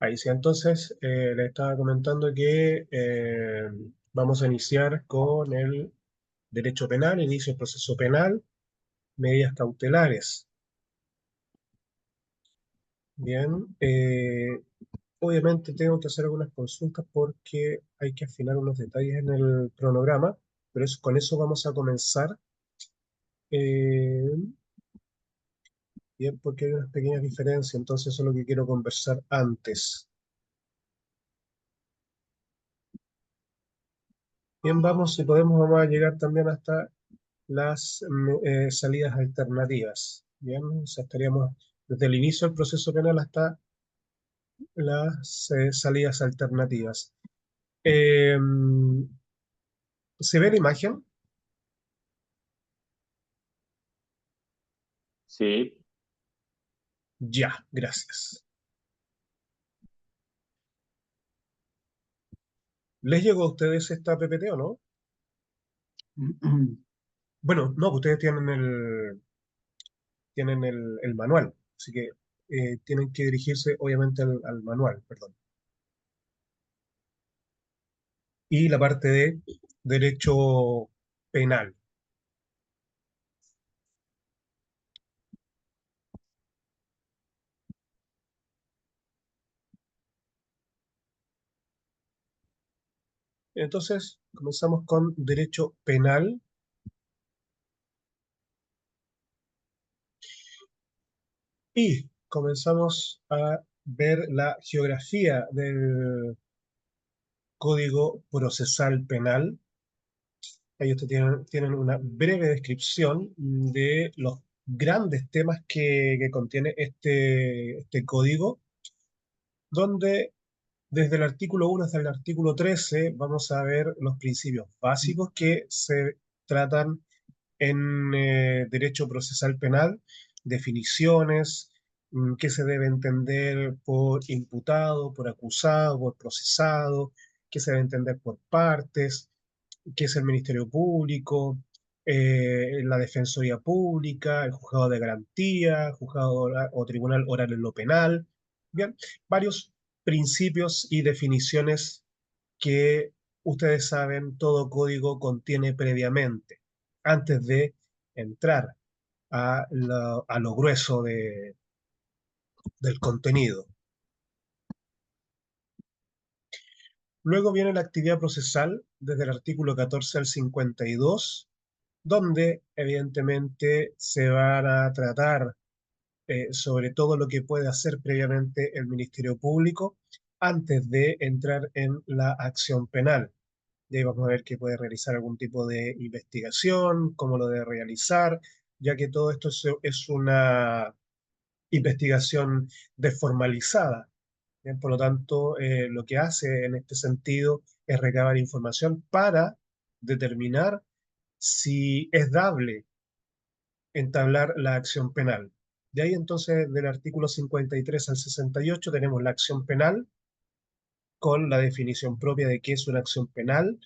Ahí sí, entonces le estaba comentando que vamos a iniciar con el derecho penal, inicio del proceso penal, medidas cautelares. Bien, obviamente tengo que hacer algunas consultas porque hay que afinar unos detalles en el cronograma, pero con eso vamos a comenzar. eh, Bien, porque hay unas pequeñas diferencias, entonces eso es lo que quiero conversar antes. Bien, vamos, si podemos, vamos a llegar también hasta las salidas alternativas. Bien, o sea, estaríamos desde el inicio del proceso penal hasta las salidas alternativas. Eh, ¿Se ve la imagen? Sí, Ya, gracias. ¿Les llegó a ustedes esta PPT o no? Bueno, no, ustedes tienen el manual, así que tienen que dirigirse obviamente al manual, perdón. Y la parte de derecho penal. Entonces, comenzamos con derecho penal y comenzamos a ver la geografía del Código Procesal Penal. Ahí ustedes tienen una breve descripción de los grandes temas que contiene este código, donde desde el artículo 1 hasta el artículo 13 vamos a ver los principios básicos que se tratan en derecho procesal penal, definiciones, qué se debe entender por imputado, por acusado, por procesado, qué se debe entender por partes, qué es el Ministerio Público, la Defensoría Pública, el Juzgado de Garantía, o Tribunal Oral en lo Penal. Bien, varios principios y definiciones que ustedes saben todo código contiene previamente, antes de entrar a lo grueso del contenido. Luego viene la actividad procesal desde el artículo 14 al 52, donde evidentemente se van a tratar sobre todo lo que puede hacer previamente el Ministerio Público antes de entrar en la acción penal. Y ahí vamos a ver que puede realizar algún tipo de investigación, cómo lo debe realizar, ya que todo esto es una investigación desformalizada. Bien, por lo tanto, lo que hace en este sentido es recabar información para determinar si es dable entablar la acción penal. De ahí entonces, del artículo 53 al 68, tenemos la acción penal con la definición propia de qué es una acción penal,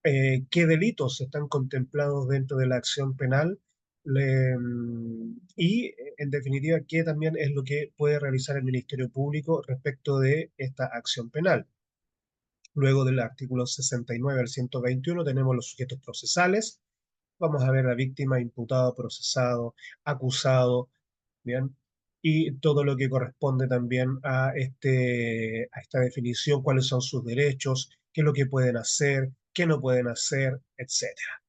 qué delitos están contemplados dentro de la acción penal y, en definitiva, qué también es lo que puede realizar el Ministerio Público respecto de esta acción penal. Luego del artículo 69 al 121 tenemos los sujetos procesales. Vamos a ver a víctima, imputado, procesado, acusado, ¿bien? Y todo lo que corresponde también a esta definición, cuáles son sus derechos, qué es lo que pueden hacer, qué no pueden hacer, etcétera.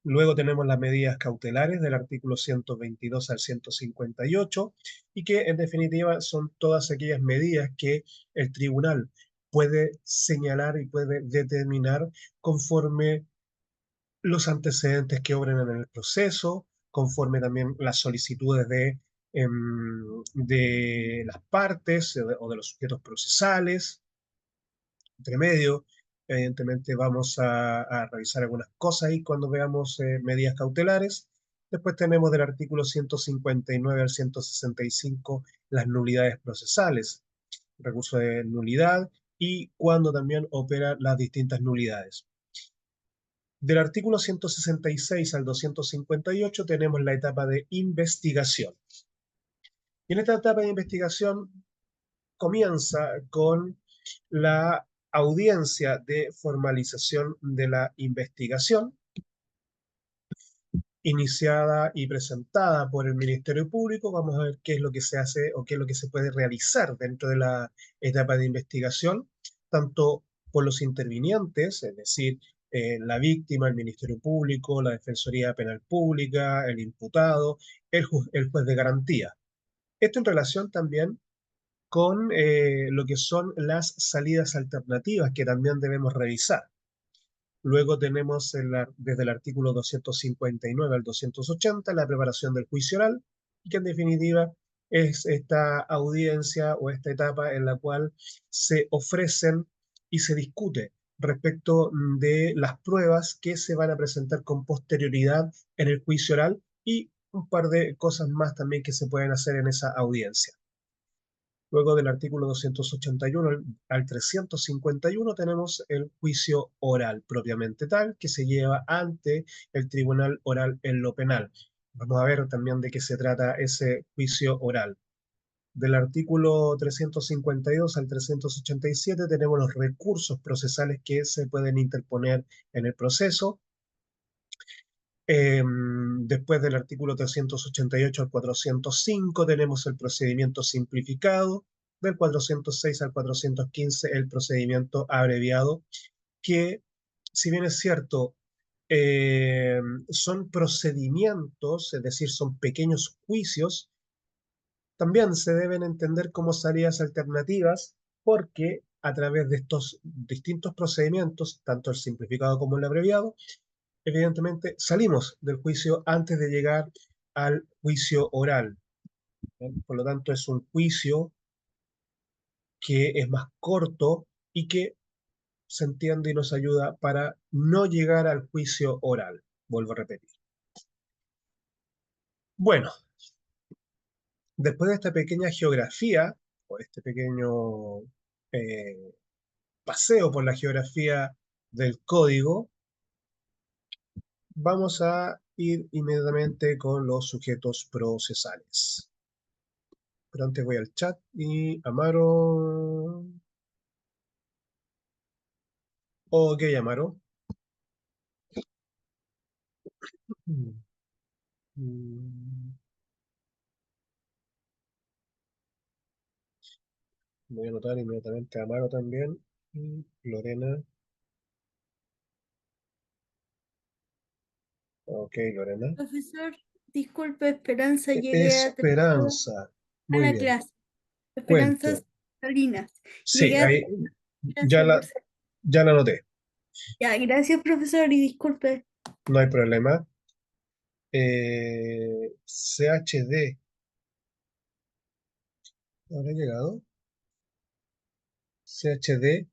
Luego tenemos las medidas cautelares del artículo 122 al 158 y que en definitiva son todas aquellas medidas que el tribunal puede señalar y puede determinar conforme los antecedentes que obren en el proceso, conforme también las solicitudes de las partes o de los sujetos procesales. Entre medio, evidentemente vamos a revisar algunas cosas ahí cuando veamos medidas cautelares. Después tenemos del artículo 159 al 165 las nulidades procesales, recurso de nulidad y cuando también opera las distintas nulidades. Del artículo 166 al 258 tenemos la etapa de investigación. Y en esta etapa de investigación comienza con la audiencia de formalización de la investigación, iniciada y presentada por el Ministerio Público. Vamos a ver qué es lo que se hace o qué es lo que se puede realizar dentro de la etapa de investigación, tanto por los intervinientes, es decir, la víctima, el Ministerio Público, la Defensoría Penal Pública, el imputado, el juez de garantía. Esto en relación también con lo que son las salidas alternativas que también debemos revisar. Luego tenemos desde el artículo 259 al 280 la preparación del juicio oral, que en definitiva es esta audiencia o esta etapa en la cual se ofrecen y se discute respecto de las pruebas que se van a presentar con posterioridad en el juicio oral y un par de cosas más también que se pueden hacer en esa audiencia. Luego del artículo 281 al 351 tenemos el juicio oral propiamente tal, que se lleva ante el tribunal oral en lo penal. Vamos a ver también de qué se trata ese juicio oral. Del artículo 352 al 387 tenemos los recursos procesales que se pueden interponer en el proceso. Después del artículo 388 al 405 tenemos el procedimiento simplificado, del 406 al 415 el procedimiento abreviado, que si bien es cierto, son procedimientos, es decir, son pequeños juicios, también se deben entender como salidas alternativas porque a través de estos distintos procedimientos, tanto el simplificado como el abreviado, evidentemente salimos del juicio antes de llegar al juicio oral. Por lo tanto, es un juicio que es más corto y que se entiende y nos ayuda para no llegar al juicio oral. Vuelvo a repetir. Bueno, después de esta pequeña geografía, o este pequeño eh, paseo por la geografía del código, vamos a ir inmediatamente con los sujetos procesales. Pero antes voy al chat y Amaro. Ok, Amaro. Mm, mm, Voy a anotar inmediatamente a Amaro también. Y Lorena. Ok, Lorena. Profesor, disculpe, Esperanza, llegué Esperanza. a Muy la bien. clase. Cuente. Esperanza Salinas. Sí, Llegué a ahí ya gracias la, por ser. ya la anoté. Ya, gracias, profesor, y disculpe. No hay problema. CHD. ¿Habrá llegado? CHD.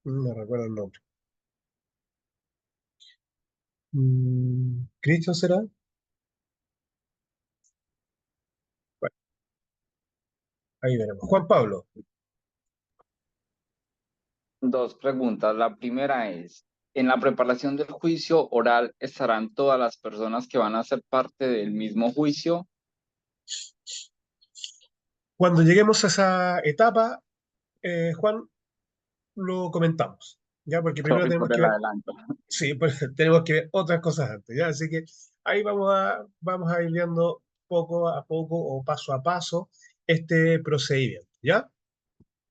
No recuerdo el nombre. ¿Cristian será? Bueno, ahí veremos. Juan Pablo. Dos preguntas. La primera es, ¿en la preparación del juicio oral estarán todas las personas que van a ser parte del mismo juicio? Cuando lleguemos a esa etapa, Juan, lo comentamos, ¿ya? Porque primero Sorry tenemos por que el ver, adelanto. sí, pues tenemos que ver otras cosas antes, ¿ya? Así que ahí vamos a ir viendo poco a poco o paso a paso este procedimiento, ¿ya?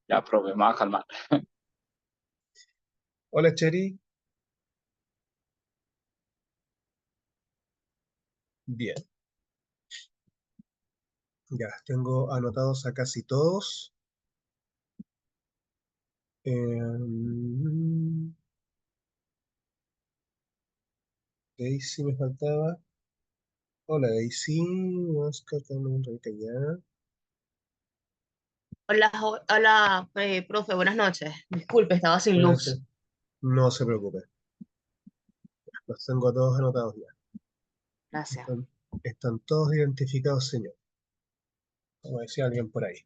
Ya, profe, me va a calmar. Hola, Cheri. Bien, ya, tengo anotados a casi todos. Daisy me faltaba. Hola, Daisy. Oscar también, Rebeca, ya. Hola, hola, profe, buenas noches. Disculpe, estaba sin Puede ser. luz. No se preocupe, los tengo todos anotados ya. Gracias. Están todos identificados, señor. Como decía alguien por ahí.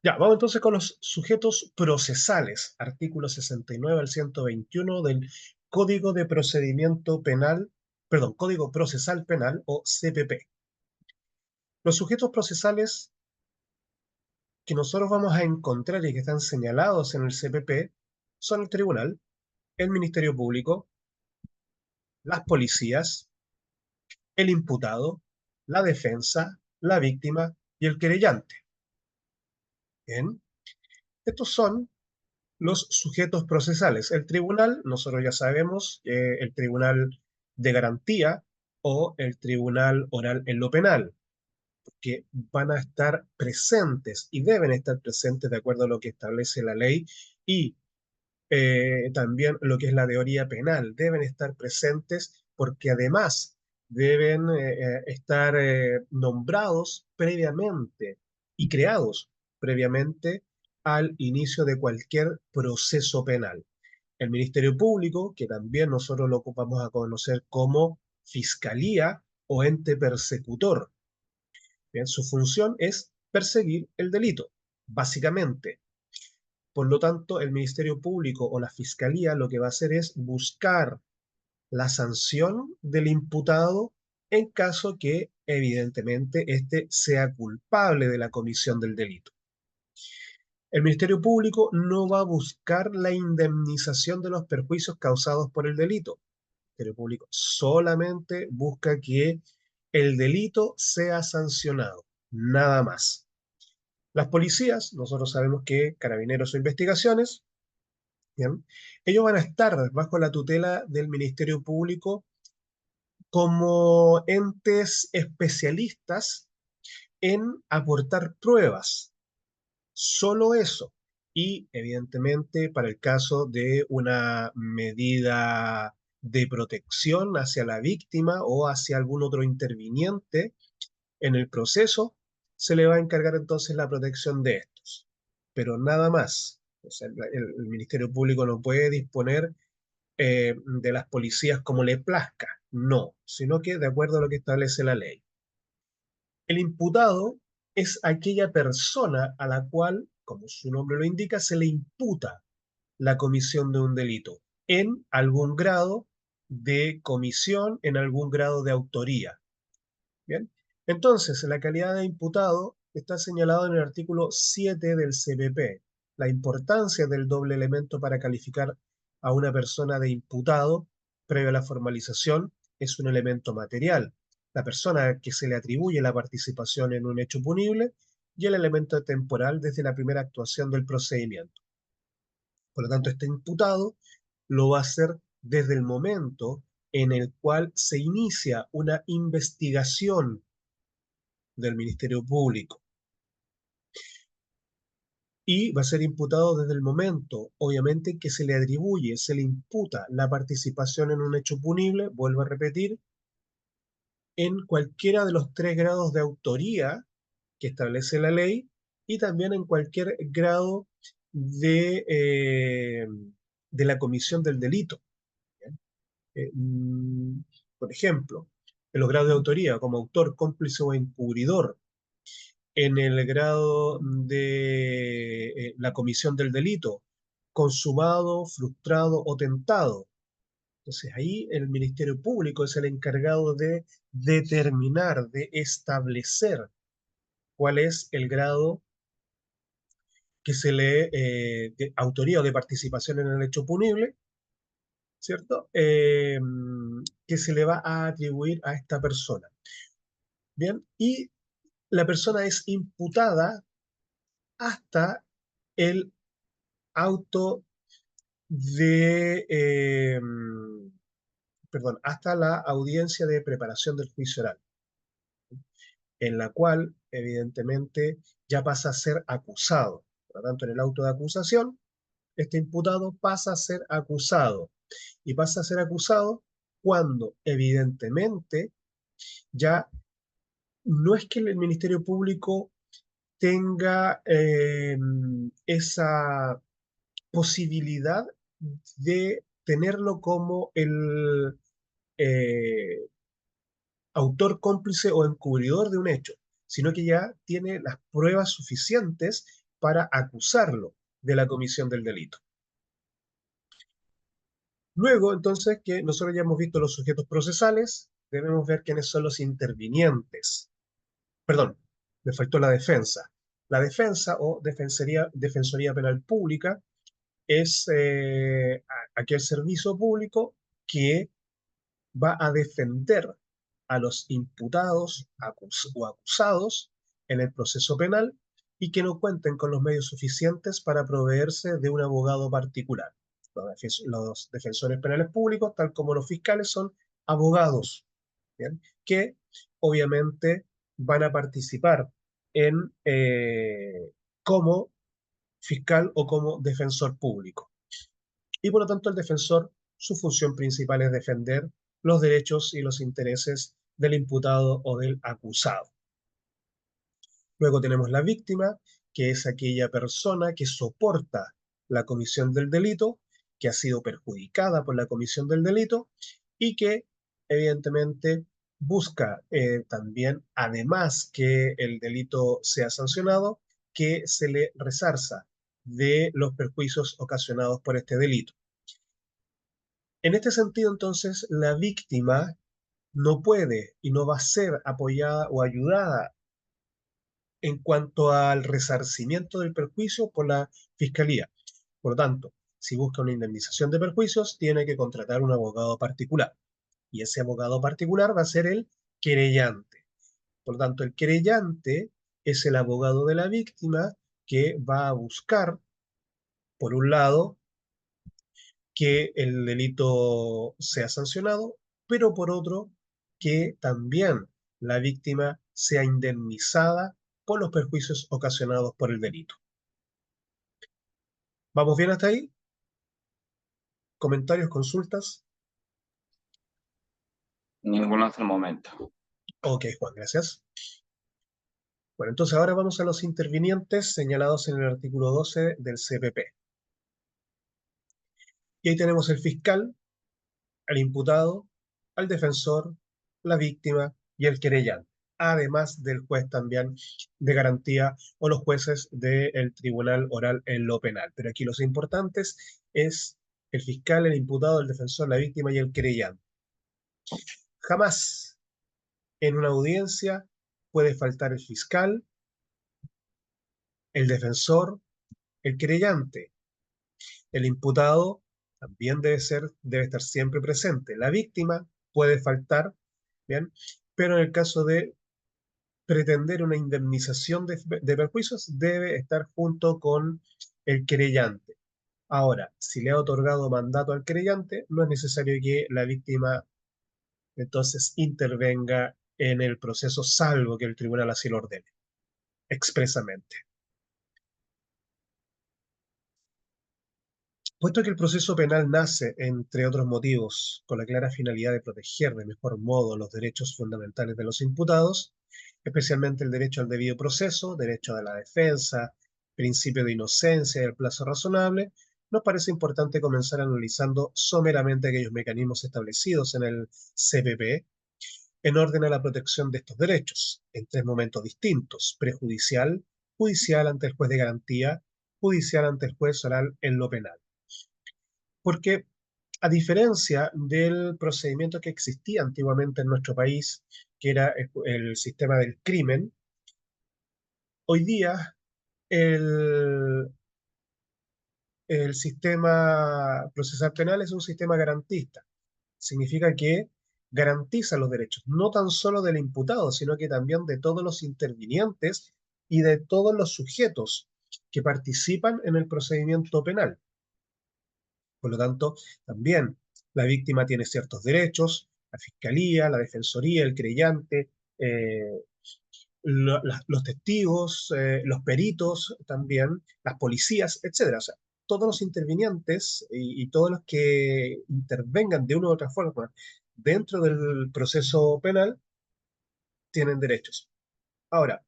Ya, vamos entonces con los sujetos procesales, artículo 69 al 121 del Código de Procedimiento Penal, perdón, Código Procesal Penal o CPP. Los sujetos procesales que nosotros vamos a encontrar y que están señalados en el CPP son el tribunal, el Ministerio Público, las policías, el imputado, la defensa, la víctima y el querellante. Bien, estos son los sujetos procesales. El tribunal, nosotros ya sabemos, el tribunal de garantía o el tribunal oral en lo penal, que van a estar presentes y deben estar presentes de acuerdo a lo que establece la ley y también lo que es la teoría penal. Deben estar presentes porque además deben estar nombrados previamente y creados previamente al inicio de cualquier proceso penal. El Ministerio Público, que también nosotros lo ocupamos a conocer como fiscalía o ente persecutor. Bien, su función es perseguir el delito, básicamente. Por lo tanto, el Ministerio Público o la Fiscalía lo que va a hacer es buscar la sanción del imputado en caso que, evidentemente, éste sea culpable de la comisión del delito. El Ministerio Público no va a buscar la indemnización de los perjuicios causados por el delito. El Ministerio Público solamente busca que el delito sea sancionado, nada más. Las policías, nosotros sabemos que Carabineros o Investigaciones, ¿bien? Ellos van a estar bajo la tutela del Ministerio Público como entes especialistas en aportar pruebas, solo eso. Y evidentemente para el caso de una medida de protección hacia la víctima o hacia algún otro interviniente en el proceso, se le va a encargar entonces la protección de estos. Pero nada más. O sea, el Ministerio Público no puede disponer de las policías como le plazca, no, sino que de acuerdo a lo que establece la ley. El imputado es aquella persona a la cual, como su nombre lo indica, se le imputa la comisión de un delito en algún grado de comisión, en algún grado de autoría. Bien, entonces, la calidad de imputado está señalado en el artículo 7 del CPP. La importancia del doble elemento para calificar a una persona de imputado previo a la formalización es un elemento material. La persona que se le atribuye la participación en un hecho punible y el elemento temporal desde la primera actuación del procedimiento. Por lo tanto, este imputado lo va a hacer desde el momento en el cual se inicia una investigación del Ministerio Público. Y va a ser imputado desde el momento, obviamente, que se le atribuye, se le imputa la participación en un hecho punible, vuelvo a repetir, en cualquiera de los 3 grados de autoría que establece la ley y también en cualquier grado de la comisión del delito. Eh, mm, por ejemplo, en los grados de autoría, como autor, cómplice o encubridor, en el grado de la comisión del delito, consumado, frustrado o tentado. Entonces ahí el Ministerio Público es el encargado de determinar, de establecer cuál es el grado que se le de autoría o de participación en el hecho punible, ¿cierto? Que se le va a atribuir a esta persona. Bien, y la persona es imputada hasta el auto perdón, hasta la audiencia de preparación del juicio oral, en la cual, evidentemente, ya pasa a ser acusado. Por lo tanto, en el auto de acusación, este imputado pasa a ser acusado. Y pasa a ser acusado cuando, evidentemente, ya no es que el Ministerio Público tenga esa posibilidad de tenerlo como el autor, cómplice o encubridor de un hecho, sino que ya tiene las pruebas suficientes para acusarlo de la comisión del delito. Luego, entonces, que nosotros ya hemos visto los sujetos procesales, debemos ver quiénes son los intervinientes. Perdón, me faltó la defensa. La defensa o Defensoría Penal Pública es aquel servicio público que va a defender a los imputados o acusados en el proceso penal y que no cuenten con los medios suficientes para proveerse de un abogado particular. Los defensores penales públicos, tal como los fiscales, son abogados, ¿bien? Que obviamente van a participar en como fiscal o como defensor público. Y por lo tanto el defensor, su función principal es defender los derechos y los intereses del imputado o del acusado. Luego tenemos la víctima, que es aquella persona que soporta la comisión del delito, que ha sido perjudicada por la comisión del delito y que evidentemente busca también, además que el delito sea sancionado, que se le resarza de los perjuicios ocasionados por este delito. En este sentido, entonces, la víctima no puede y no va a ser apoyada o ayudada en cuanto al resarcimiento del perjuicio por la Fiscalía. Por lo tanto, si busca una indemnización de perjuicios, tiene que contratar un abogado particular. Y ese abogado particular va a ser el querellante. Por lo tanto, el querellante es el abogado de la víctima que va a buscar, por un lado, que el delito sea sancionado, pero por otro, que también la víctima sea indemnizada por los perjuicios ocasionados por el delito. ¿Vamos bien hasta ahí? ¿Comentarios, consultas? Ninguno hasta el momento. Ok, Juan, gracias. Bueno, entonces ahora vamos a los intervinientes señalados en el artículo 12 del CPP. Y ahí tenemos el fiscal, al imputado, al defensor, la víctima y el querellante, además del juez también de garantía o los jueces del tribunal oral en lo penal. Pero aquí los importantes es el fiscal, el imputado, el defensor, la víctima y el querellante. Jamás en una audiencia puede faltar el fiscal, el defensor, el querellante. El imputado también debe estar siempre presente. La víctima puede faltar, ¿bien? Pero en el caso de pretender una indemnización de perjuicios, debe estar junto con el querellante. Ahora, si le ha otorgado mandato al querellante, no es necesario que la víctima entonces intervenga en el proceso, salvo que el tribunal así lo ordene, expresamente. Puesto que el proceso penal nace, entre otros motivos, con la clara finalidad de proteger de mejor modo los derechos fundamentales de los imputados, especialmente el derecho al debido proceso, derecho a la defensa, principio de inocencia y el plazo razonable, nos parece importante comenzar analizando someramente aquellos mecanismos establecidos en el CPP en orden a la protección de estos derechos, en tres momentos distintos: prejudicial, judicial ante el juez de garantía, judicial ante el juez oral en lo penal. Porque a diferencia del procedimiento que existía antiguamente en nuestro país, que era el sistema del crimen, hoy día el, el sistema procesal penal es un sistema garantista. Significa que garantiza los derechos, no tan solo del imputado, sino que también de todos los intervinientes y de todos los sujetos que participan en el procedimiento penal. Por lo tanto, también la víctima tiene ciertos derechos, la fiscalía, la defensoría, el querellante, los testigos, los peritos también, las policías, etcétera. O sea, todos los intervinientes y todos los que intervengan de una u otra forma dentro del proceso penal tienen derechos. Ahora,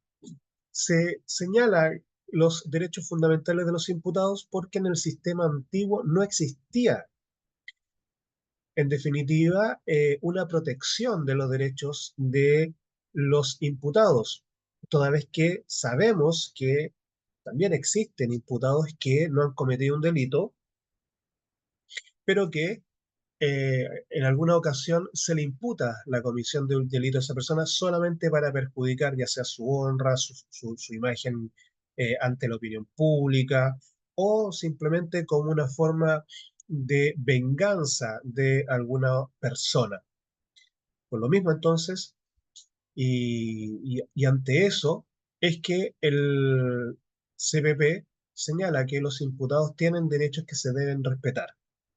se señala los derechos fundamentales de los imputados porque en el sistema antiguo no existía, en definitiva, una protección de los derechos de los imputados, toda vez que sabemos que También existen imputados que no han cometido un delito, pero que en alguna ocasión se le imputa la comisión de un delito a esa persona solamente para perjudicar ya sea su honra, su imagen ante la opinión pública, o simplemente como una forma de venganza de alguna persona. Por lo mismo, entonces, y ante eso, es que el CPP señala que los imputados tienen derechos que se deben respetar,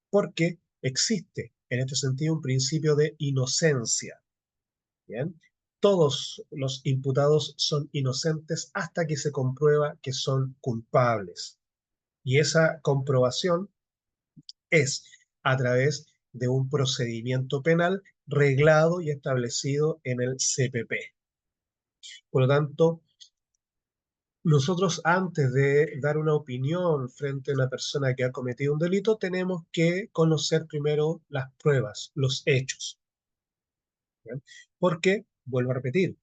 porque existe en este sentido un principio de inocencia. ¿Bien? Todos los imputados son inocentes hasta que se comprueba que son culpables. Y esa comprobación es a través de un procedimiento penal reglado y establecido en el CPP. Por lo tanto, nosotros antes de dar una opinión frente a una persona que ha cometido un delito, tenemos que conocer primero las pruebas, los hechos. ¿Bien? Porque, vuelvo a repetir,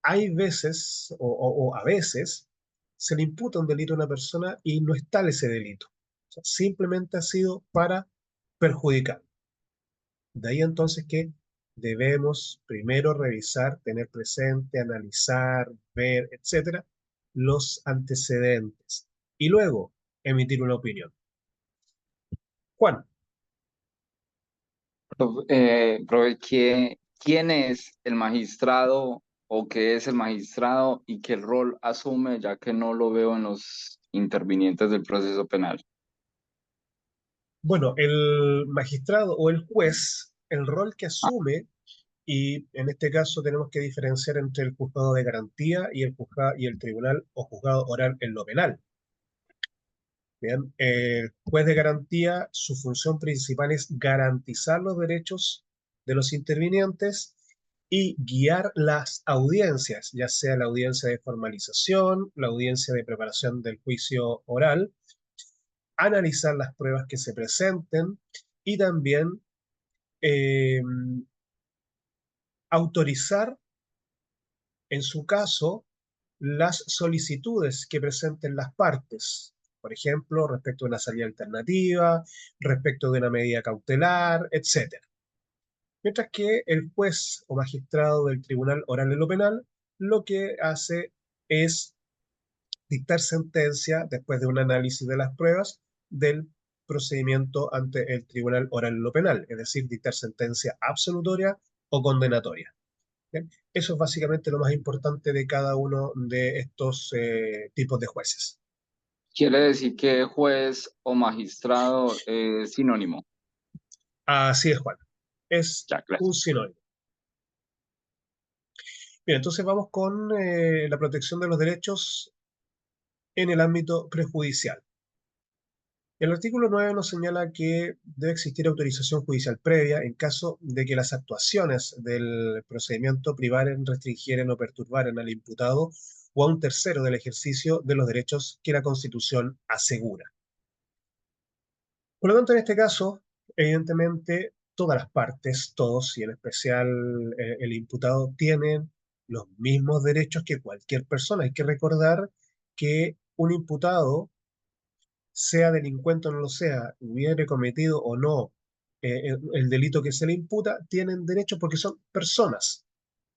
hay veces o a veces se le imputa un delito a una persona y no es tal ese delito. O sea, simplemente ha sido para perjudicar. De ahí entonces que debemos primero revisar, tener presente, analizar, ver, etcétera, los antecedentes y luego emitir una opinión. Juan, Profe, ¿quién es el magistrado o qué es el magistrado y qué rol asume, ya que no lo veo en los intervinientes del proceso penal? bueno, el magistrado o el juez, el rol que Ah, asume, y en este caso tenemos que diferenciar entre el juzgado de garantía y el tribunal o juzgado oral en lo penal. Bien, el juez de garantía, su función principal es garantizar los derechos de los intervinientes y guiar las audiencias, ya sea la audiencia de formalización, la audiencia de preparación del juicio oral, analizar las pruebas que se presenten y también eh, autorizar, en su caso, las solicitudes que presenten las partes. Por ejemplo, respecto de una salida alternativa, respecto de una medida cautelar, etcétera. Mientras que el juez o magistrado del Tribunal Oral en lo Penal lo que hace es dictar sentencia después de un análisis de las pruebas del procedimiento ante el Tribunal Oral en lo Penal, es decir, dictar sentencia absolutoria o condenatoria. ¿Bien? Eso es básicamente lo más importante de cada uno de estos tipos de jueces. quiere decir que juez o magistrado es sinónimo. Así es, Juan. Es Ya, un gracias. sinónimo. Bien, entonces vamos con la protección de los derechos en el ámbito prejudicial. El artículo 9 nos señala que debe existir autorización judicial previa en caso de que las actuaciones del procedimiento privaren, restringieren o perturbaren al imputado o a un tercero del ejercicio de los derechos que la Constitución asegura. Por lo tanto, en este caso, evidentemente, todas las partes, todos y en especial el imputado, tienen los mismos derechos que cualquier persona. Hay que recordar que un imputado, sea delincuente o no lo sea, hubiere cometido o no el delito que se le imputa, tienen derechos porque son personas.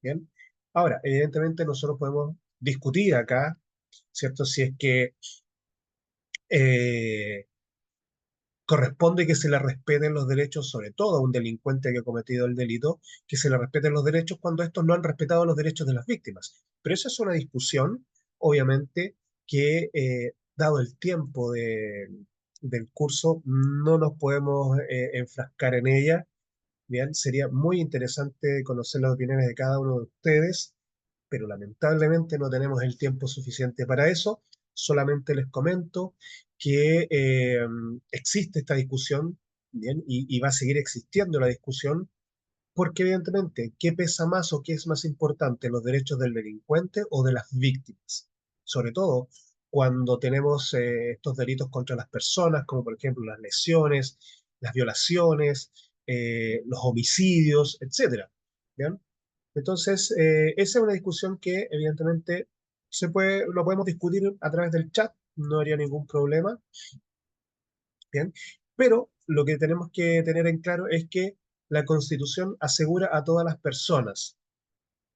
¿Bien? Ahora, evidentemente nosotros podemos discutir acá, ¿cierto? Si es que eh, corresponde que se le respeten los derechos, sobre todo a un delincuente que ha cometido el delito, que se le respeten los derechos cuando estos no han respetado los derechos de las víctimas. Pero esa es una discusión, obviamente, que dado el tiempo del curso, no nos podemos enfrascar en ella. Bien, sería muy interesante conocer las opiniones de cada uno de ustedes, pero lamentablemente no tenemos el tiempo suficiente para eso. Solamente les comento que existe esta discusión, bien, y va a seguir existiendo la discusión, porque evidentemente, ¿qué pesa más o qué es más importante, los derechos del delincuente o de las víctimas? Sobre todo cuando tenemos estos delitos contra las personas, como por ejemplo las lesiones, las violaciones, los homicidios, etcétera. ¿Bien? Entonces, esa es una discusión que evidentemente lo podemos discutir a través del chat, no habría ningún problema. Bien, pero lo que tenemos que tener en claro es que la Constitución asegura a todas las personas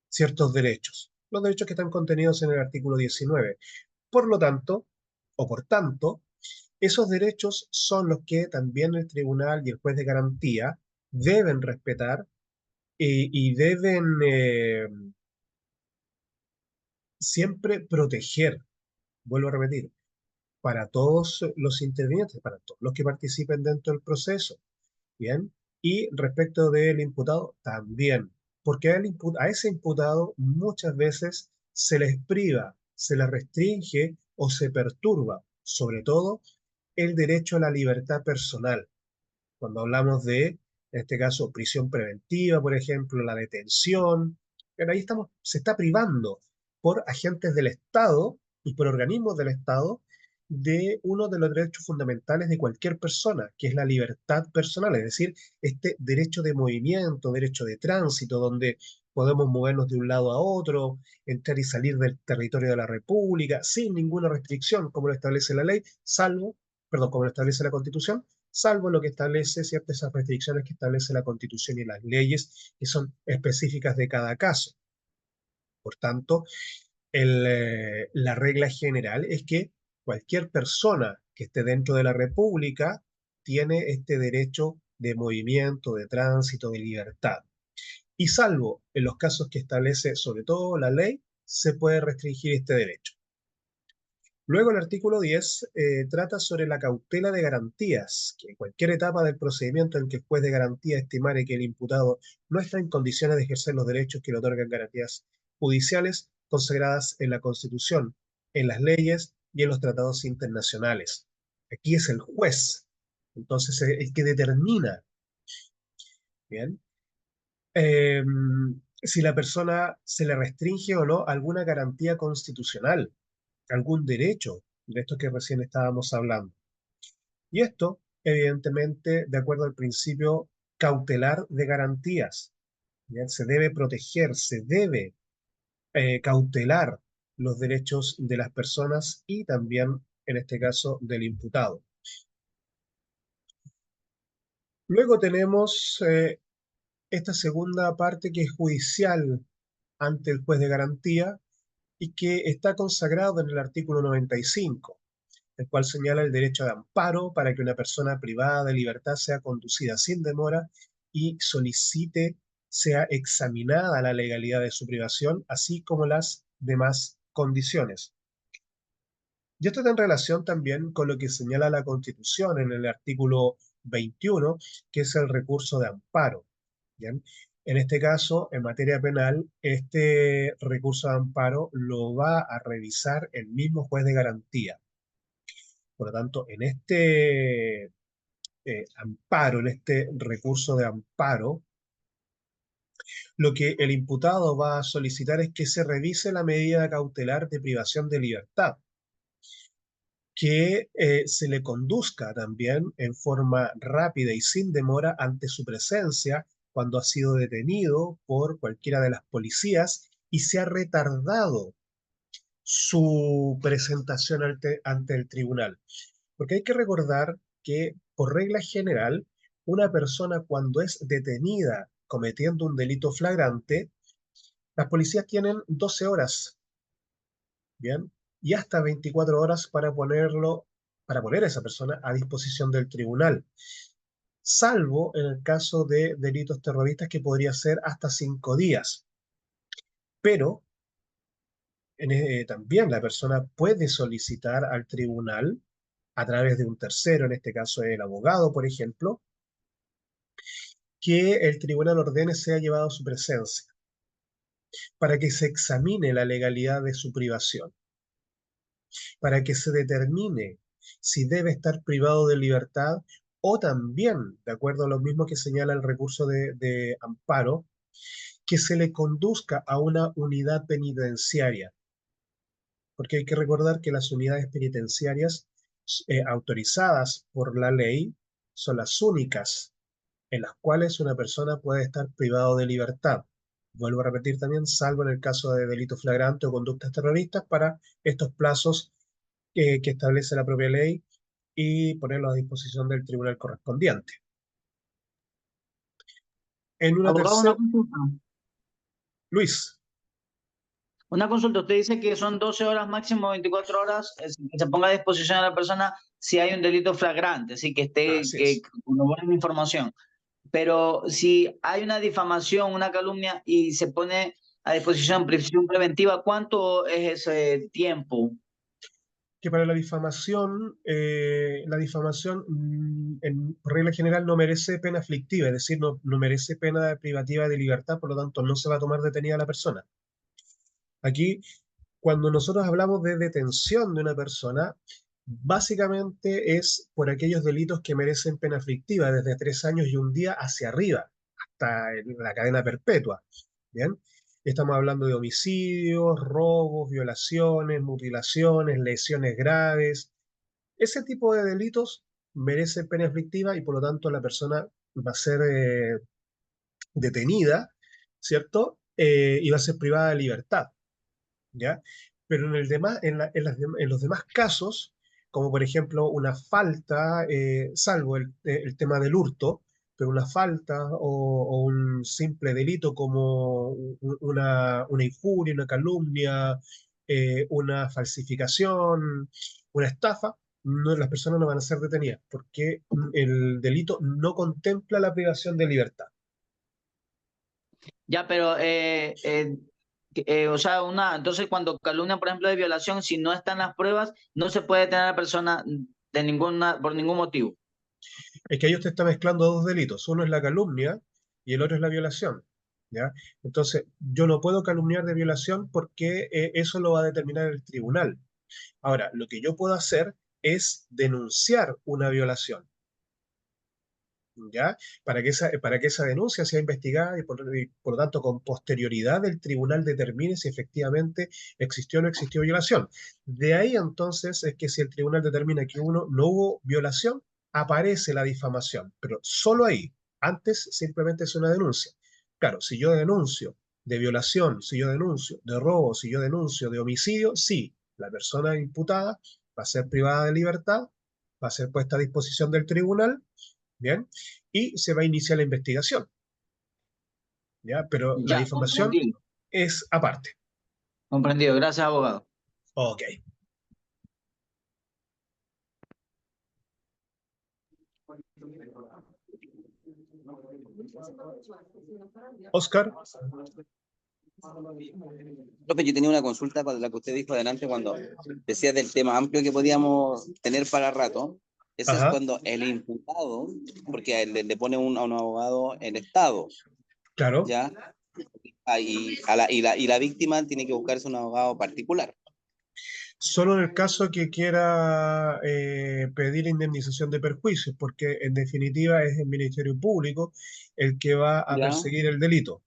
ciertos derechos, los derechos que están contenidos en el artículo 19. Por lo tanto, o por tanto, esos derechos son los que también el tribunal y el juez de garantía deben respetar y deben siempre proteger, vuelvo a repetir, para todos los intervinientes, para todos los que participen dentro del proceso. Bien, y respecto del imputado, también, porque a ese imputado muchas veces se les priva, se les restringe o se perturba, sobre todo, el derecho a la libertad personal. Cuando hablamos de, en este caso, prisión preventiva, por ejemplo, la detención, pero ahí se está privando por agentes del Estado y por organismos del Estado de uno de los derechos fundamentales de cualquier persona, que es la libertad personal, es decir, este derecho de movimiento, derecho de tránsito, donde podemos movernos de un lado a otro, entrar y salir del territorio de la República, sin ninguna restricción, como lo establece la ley, como lo establece la Constitución, salvo lo que establece ciertas esas restricciones que establece la Constitución y las leyes, que son específicas de cada caso. Por tanto, la regla general es que cualquier persona que esté dentro de la República tiene este derecho de movimiento, de tránsito, de libertad. Y salvo en los casos que establece sobre todo la ley, se puede restringir este derecho. Luego el artículo 10 trata sobre la cautela de garantías, que en cualquier etapa del procedimiento en que el juez de garantía estimare que el imputado no está en condiciones de ejercer los derechos que le otorgan garantías judiciales consagradas en la Constitución, en las leyes y en los tratados internacionales. Aquí es el juez, entonces el que determina, ¿bien? Eh, si la persona se le restringe o no alguna garantía constitucional, algún derecho de esto que recién estábamos hablando. Y esto, evidentemente, de acuerdo al principio cautelar de garantías. ¿Bien? Se debe proteger, se debe cautelar los derechos de las personas y también, en este caso, del imputado. Luego tenemos esta segunda parte que es judicial ante el juez de garantía y que está consagrado en el artículo 95, el cual señala el derecho de amparo para que una persona privada de libertad sea conducida sin demora y solicite sea examinada la legalidad de su privación, así como las demás condiciones. Y esto está en relación también con lo que señala la Constitución en el artículo 21, que es el recurso de amparo. ¿Bien? En este caso, en materia penal, este recurso de amparo lo va a revisar el mismo juez de garantía. Por lo tanto, en este amparo, en este recurso de amparo, lo que el imputado va a solicitar es que se revise la medida cautelar de privación de libertad, que se le conduzca también en forma rápida y sin demora ante su presencia cuando ha sido detenido por cualquiera de las policías y se ha retardado su presentación ante el tribunal. Porque hay que recordar que, por regla general, una persona cuando es detenida cometiendo un delito flagrante, las policías tienen 12 horas, ¿bien? Y hasta 24 horas para poner a esa persona a disposición del tribunal, salvo en el caso de delitos terroristas que podría ser hasta 5 días. Pero también la persona puede solicitar al tribunal a través de un tercero, en este caso el abogado, por ejemplo, que el tribunal ordene sea llevado a su presencia para que se examine la legalidad de su privación, para que se determine si debe estar privado de libertad o también, de acuerdo a lo mismo que señala el recurso de amparo, que se le conduzca a una unidad penitenciaria, porque hay que recordar que las unidades penitenciarias autorizadas por la ley son las únicas en las cuales una persona puede estar privado de libertad. vuelvo a repetir también, salvo en el caso de delito flagrante o conductas terroristas, para estos plazos que establece la propia ley y ponerlos a disposición del tribunal correspondiente. En una Abogado, una tercera, consulta. Luis, Una consulta. Usted dice que son 12 horas máximo, 24 horas, que se ponga a disposición de la persona si hay un delito flagrante, así que esté, así que es. corrobore la información. Pero si hay una difamación, una calumnia y se pone a disposición prisión preventiva, ¿cuánto es ese tiempo? Que para la difamación en regla general no merece pena aflictiva, es decir, no merece pena privativa de libertad, por lo tanto no se va a tomar detenida la persona. Aquí, cuando nosotros hablamos de detención de una persona, básicamente es por aquellos delitos que merecen pena aflictiva, desde 3 años y un día hacia arriba, hasta la cadena perpetua. ¿Bien? Estamos hablando de homicidios, robos, violaciones, mutilaciones, lesiones graves. Ese tipo de delitos merecen pena aflictiva y por lo tanto la persona va a ser detenida, ¿cierto? Y va a ser privada de libertad. ¿Ya? Pero en, el demás, en los demás casos, como por ejemplo una falta, salvo el tema del hurto, pero una falta o un simple delito como una injuria, una calumnia, una falsificación, una estafa, las personas no van a ser detenidas porque el delito no contempla la privación de libertad. Ya, pero, o sea, entonces cuando calumnia, por ejemplo, de violación, si no están las pruebas, no se puede detener a la persona por ningún motivo. Es que ahí usted está mezclando dos delitos. Uno es la calumnia y el otro es la violación. ¿Ya? Entonces, yo no puedo calumniar de violación porque eso lo va a determinar el tribunal. Ahora, lo que yo puedo hacer es denunciar una violación. ¿Ya? Para que esa denuncia sea investigada y por lo tanto con posterioridad el tribunal determine si efectivamente existió o no existió violación. De ahí entonces es que si el tribunal determina que no hubo violación, aparece la difamación, pero solo ahí. Antes simplemente es una denuncia. Claro, si yo denuncio de violación, si yo denuncio de robo, si yo denuncio de homicidio, sí, la persona imputada va a ser privada de libertad, va a ser puesta a disposición del tribunal. ¿Bien? Y se va a iniciar la investigación, ¿ya? Pero la Ya, difamación comprendido. es aparte. Comprendido. Gracias, abogado. Ok. Oscar, Profe, yo tenía una consulta para la que usted dijo adelante cuando decía del tema amplio que podíamos tener para rato. Ese es ajá, cuando el imputado, porque a él le pone a un abogado el Estado, claro, ¿ya? Y la víctima tiene que buscarse un abogado particular. solo en el caso que quiera pedir indemnización de perjuicios, porque en definitiva es el Ministerio Público el que va a ¿Ya? perseguir el delito,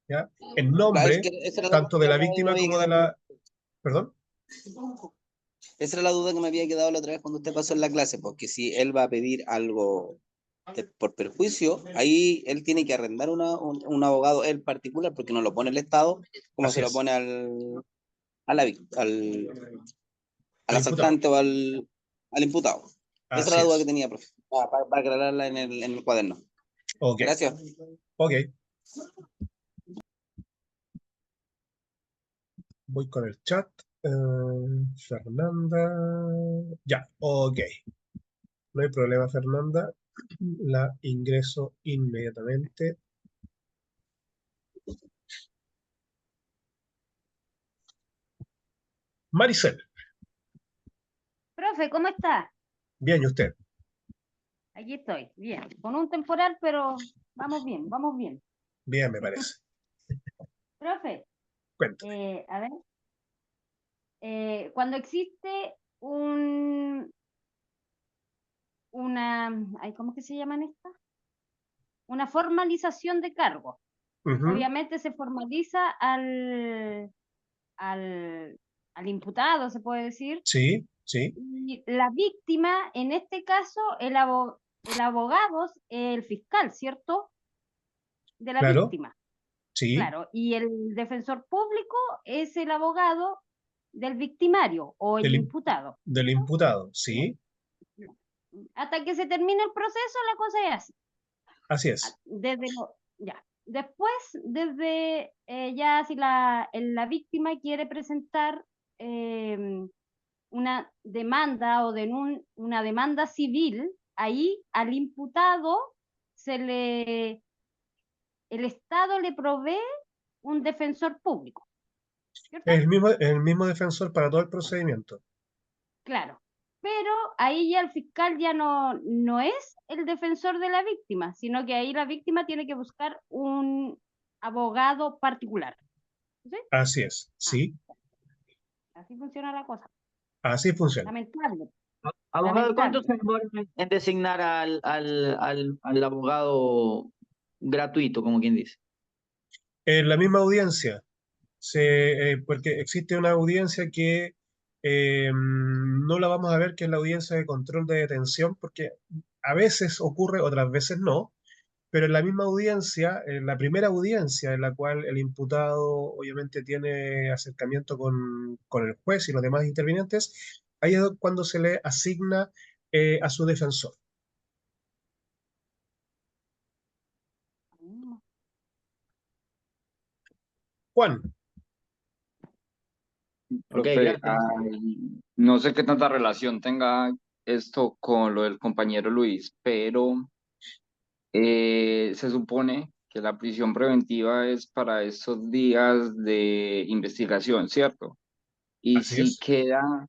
¿ya? En Claro, nombre tanto de la víctima como de la... Perdón. esa era la duda que me había quedado la otra vez cuando usted pasó en la clase, porque si él va a pedir algo por perjuicio, ahí él tiene que arrendar un abogado él particular, porque no lo pone el Estado como Así se lo es, pone al al imputado. asaltante o al imputado. Esa era Así la duda que es. tenía, profe, para aclararla en el cuaderno. Ok, Gracias. ok. Voy con el chat. Fernanda. Ya, ok. No hay problema, Fernanda. La ingreso inmediatamente. Maricel, Profe, ¿cómo está? bien, ¿y usted? Aquí estoy, bien. Con un temporal, pero vamos bien, vamos bien. Bien, me parece. Profe, Cuéntame. a ver, cuando existe ay, ¿cómo que se llaman estas? Una formalización de cargo. Ujú, Obviamente se formaliza al, al imputado, se puede decir, sí, sí, y la víctima, en este caso, el abogado, el fiscal, ¿cierto? De la claro, víctima. Sí, Claro, y el defensor público es el abogado del victimario o el del, imputado. del imputado, sí, Hasta que se termine el proceso, la cosa es así. así es. Ya. Después, desde ya si la víctima quiere presentar una demanda o una demanda civil, ahí al imputado el Estado le provee un defensor público, ¿cierto? Es el mismo defensor para todo el procedimiento. Claro. Pero ahí ya el fiscal ya no es el defensor de la víctima, sino que ahí la víctima tiene que buscar un abogado particular. ¿Sí? Así es, sí, Así funciona la cosa. así funciona. Lamentable, Abogado, ¿cuánto se lamentable. demora en designar al abogado gratuito, como quien dice? En la misma audiencia, porque existe una audiencia que no la vamos a ver, que es la audiencia de control de detención, porque a veces ocurre, otras veces no, pero en la misma audiencia, en la primera audiencia en la cual el imputado obviamente tiene acercamiento con el juez y los demás intervinientes, ahí es cuando se le asigna a su defensor. Juan, Ok, Profe, gracias. no sé qué tanta relación tenga esto con lo del compañero Luis, pero se supone que la prisión preventiva es para estos días de investigación, ¿cierto? Y así si es, queda,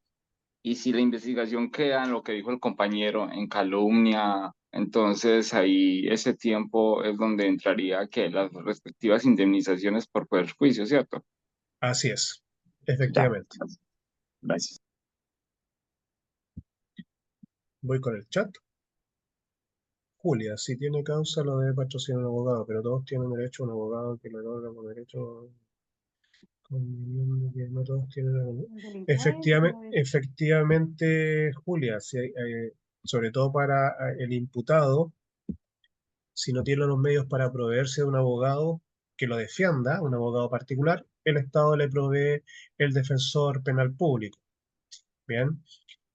y si la investigación queda en lo que dijo el compañero, en calumnia, entonces ahí ese tiempo es donde entraría que las respectivas indemnizaciones por perjuicio, ¿cierto? así es, Ya, efectivamente. gracias. Voy con el chat. Julia, si tiene causa lo debe patrocinar un abogado, pero todos tienen derecho a un abogado que lo otorga por derecho, conveniendo que no todos tienen Un delincuente, Efectivamente, Julia, sobre todo para el imputado, si no tiene los medios para proveerse de un abogado que lo defienda, un abogado particular, el Estado le provee el defensor penal público. Bien,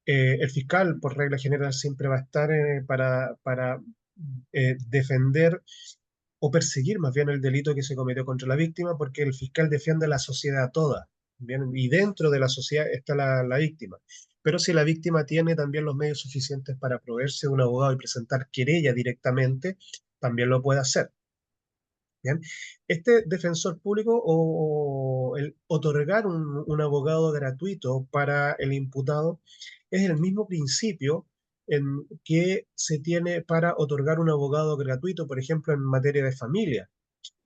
el fiscal, por regla general, siempre va a estar para defender o perseguir más bien el delito que se cometió contra la víctima, porque el fiscal defiende a la sociedad toda, ¿bien? Y dentro de la sociedad está la víctima. Pero si la víctima tiene también los medios suficientes para proveerse de un abogado y presentar querella directamente, también lo puede hacer. ¿Bien? Este defensor público o el otorgar un abogado gratuito para el imputado es el mismo principio que se tiene para otorgar un abogado gratuito, por ejemplo, en materia de familia,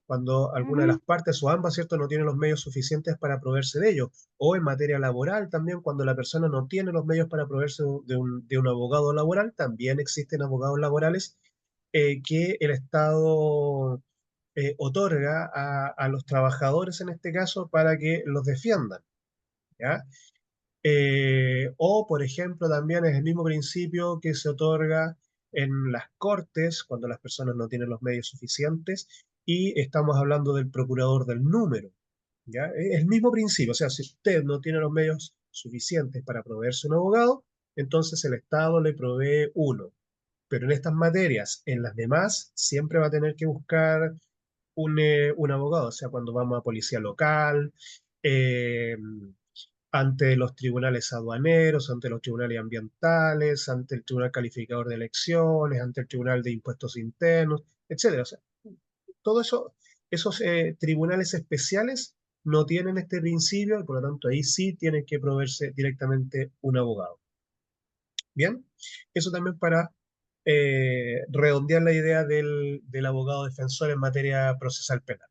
cuando alguna de las partes o ambas, ¿cierto?, no tiene los medios suficientes para proveerse de ello, o en materia laboral también, cuando la persona no tiene los medios para proveerse de un abogado laboral, también existen abogados laborales que el Estado otorga a los trabajadores en este caso para que los defiendan, ¿ya? O, por ejemplo, también es el mismo principio que se otorga en las cortes cuando las personas no tienen los medios suficientes y estamos hablando del procurador del número, ¿ya? Es el mismo principio, o sea, si usted no tiene los medios suficientes para proveerse un abogado, entonces el Estado le provee uno. Pero en estas materias, en las demás, siempre va a tener que buscar un abogado, o sea, cuando vamos a policía local, eh, ante los tribunales aduaneros, ante los tribunales ambientales, ante el tribunal calificador de elecciones, ante el tribunal de impuestos internos, etcétera. O sea, todo eso, esos tribunales especiales no tienen este principio y por lo tanto ahí sí tienen que proveerse directamente un abogado. Bien, eso también para redondear la idea del abogado defensor en materia procesal penal.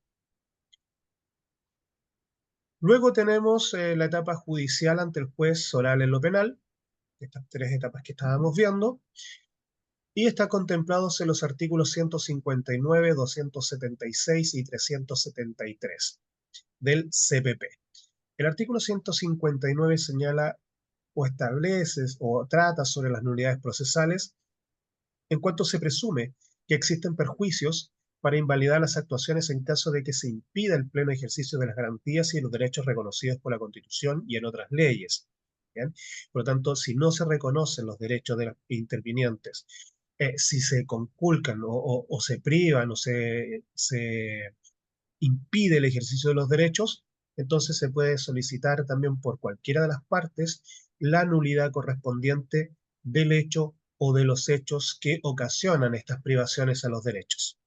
Luego tenemos la etapa judicial ante el juez oral en lo penal, estas tres etapas que estábamos viendo, y está contemplados en los artículos 159, 276 y 373 del CPP. El artículo 159 señala o establece o trata sobre las nulidades procesales en cuanto se presume que existen perjuicios para invalidar las actuaciones en caso de que se impida el pleno ejercicio de las garantías y los derechos reconocidos por la Constitución y en otras leyes. ¿Bien? Por lo tanto, si no se reconocen los derechos de los intervinientes, si se conculcan o se privan o se impide el ejercicio de los derechos, entonces se puede solicitar también por cualquiera de las partes la nulidad correspondiente del hecho o de los hechos que ocasionan estas privaciones a los derechos.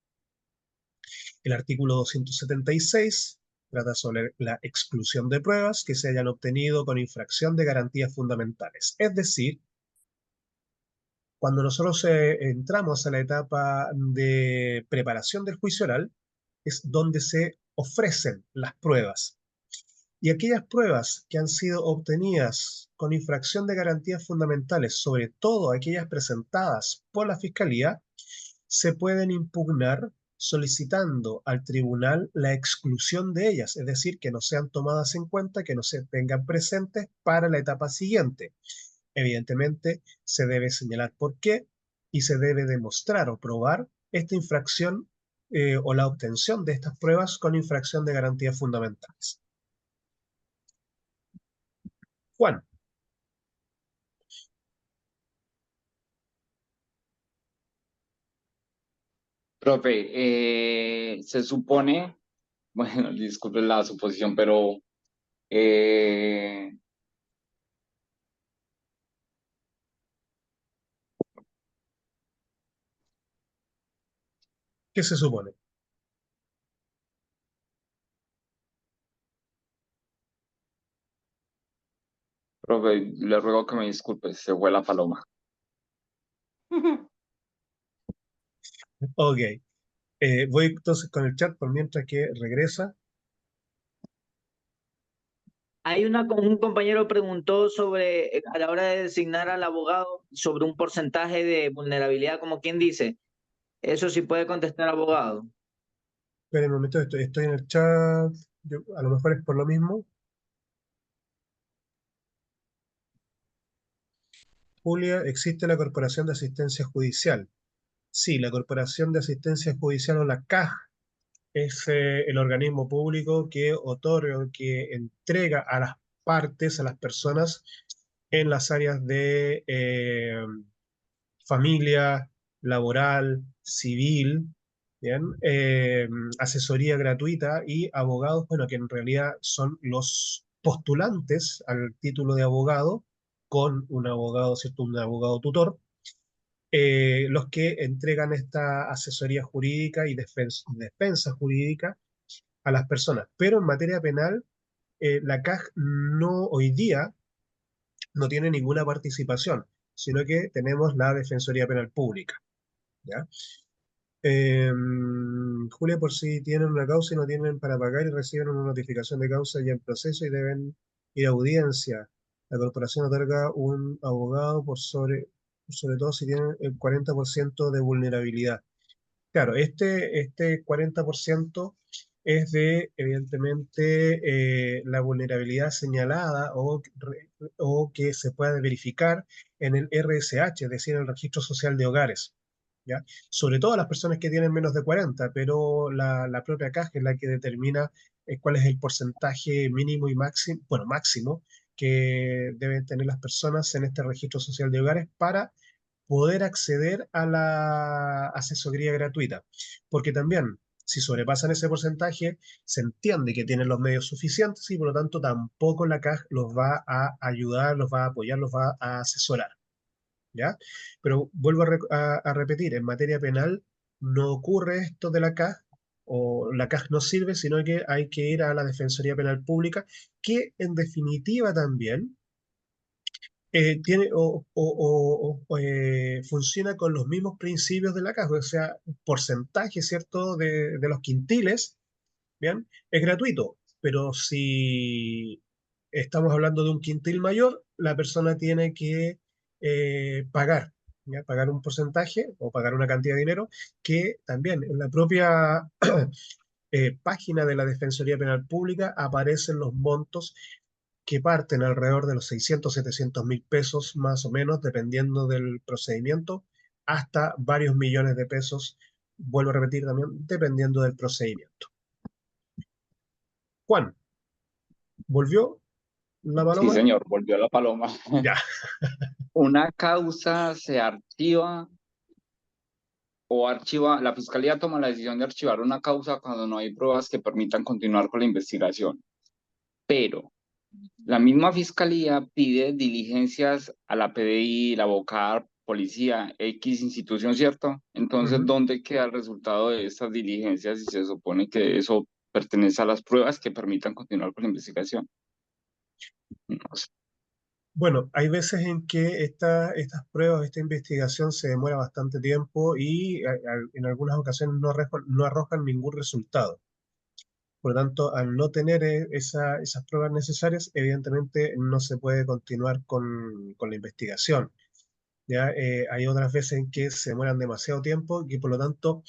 El artículo 276 trata sobre la exclusión de pruebas que se hayan obtenido con infracción de garantías fundamentales. Es decir, cuando nosotros entramos a la etapa de preparación del juicio oral, es donde se ofrecen las pruebas. Y aquellas pruebas que han sido obtenidas con infracción de garantías fundamentales, sobre todo aquellas presentadas por la Fiscalía, se pueden impugnar solicitando al tribunal la exclusión de ellas, es decir, que no sean tomadas en cuenta, que no se tengan presentes para la etapa siguiente. Evidentemente, se debe señalar por qué y se debe demostrar o probar esta infracción o la obtención de estas pruebas con infracción de garantías fundamentales. Juan. Profe, se supone, bueno, disculpe la suposición, pero eh, ¿Qué se supone? profe, le ruego que me disculpe, se fue la paloma. Ok. Voy entonces con el chat por mientras que regresa. Un compañero preguntó sobre, a la hora de designar al abogado, sobre un porcentaje de vulnerabilidad, como quien dice. Eso sí puede contestar abogado. Esperen un momento, estoy en el chat. A lo mejor es por lo mismo. Julia, ¿existe la Corporación de Asistencia Judicial? Sí, la Corporación de Asistencia Judicial o la CAJ es el organismo público que otorga, que entrega a las partes, a las personas en las áreas de familia, laboral, civil, ¿bien? Asesoría gratuita y abogados, bueno, que en realidad son los postulantes al título de abogado, con un abogado, ¿cierto? Un abogado tutor, los que entregan esta asesoría jurídica y defensa jurídica a las personas. Pero en materia penal, la CAJ no, hoy día no tiene ninguna participación, sino que tenemos la Defensoría Penal Pública, ¿ya? Julia, por si tienen una causa y no tienen para pagar y reciben una notificación de causa ya en proceso y deben ir a audiencia. La corporación otorga un abogado sobre todo si tienen el 40% de vulnerabilidad. Claro, este 40% es de, evidentemente, la vulnerabilidad señalada o que se puede verificar en el RSH, es decir, en el Registro Social de Hogares, ¿ya? Sobre todo las personas que tienen menos de 40, pero la propia caja es la que determina cuál es el porcentaje mínimo y máximo, bueno, máximo que deben tener las personas en este Registro Social de Hogares para poder acceder a la asesoría gratuita. Porque también, si sobrepasan ese porcentaje, se entiende que tienen los medios suficientes y por lo tanto tampoco la CAJ los va a ayudar, los va a apoyar, los va a asesorar. ¿Ya? Pero vuelvo a repetir, en materia penal no ocurre esto de la CAJ, o la CAJ no sirve, sino que hay que ir a la Defensoría Penal Pública, que en definitiva también tiene funciona con los mismos principios de la caja, o sea, porcentaje, ¿cierto?, de los quintiles, ¿bien? Es gratuito, pero si estamos hablando de un quintil mayor, la persona tiene que pagar, ¿ya? Pagar un porcentaje o pagar una cantidad de dinero que también en la propia página de la Defensoría Penal Pública aparecen los montos que parten alrededor de los 600, 700 mil pesos más o menos, dependiendo del procedimiento, hasta varios millones de pesos vuelvo a repetir también, dependiendo del procedimiento. Juan, ¿volvió la Sí, paloma? señor, volvió la paloma. Ya. Una causa se archiva o archiva, la fiscalía toma la decisión de archivar una causa cuando no hay pruebas que permitan continuar con la investigación. Pero la misma fiscalía pide diligencias a la PDI, la BOCAR, policía, X institución, ¿cierto? Entonces, Ujú. ¿dónde queda el resultado de estas diligencias si se supone que eso pertenece a las pruebas que permitan continuar con la investigación? No sé. Bueno, hay veces en que estas pruebas, esta investigación se demora bastante tiempo y en algunas ocasiones no arrojan ningún resultado. Por lo tanto, al no tener esas pruebas necesarias, evidentemente no se puede continuar con la investigación. ¿Ya? Hay otras veces en que se demoran demasiado tiempo y por lo tanto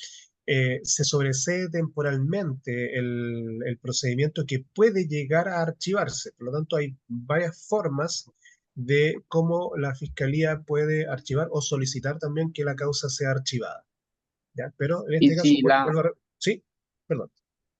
se sobresee temporalmente el procedimiento que puede llegar a archivarse. Por lo tanto, hay varias formas de cómo la fiscalía puede archivar o solicitar también que la causa sea archivada. ¿Ya? Pero en Y este caso, si la, sí, perdón.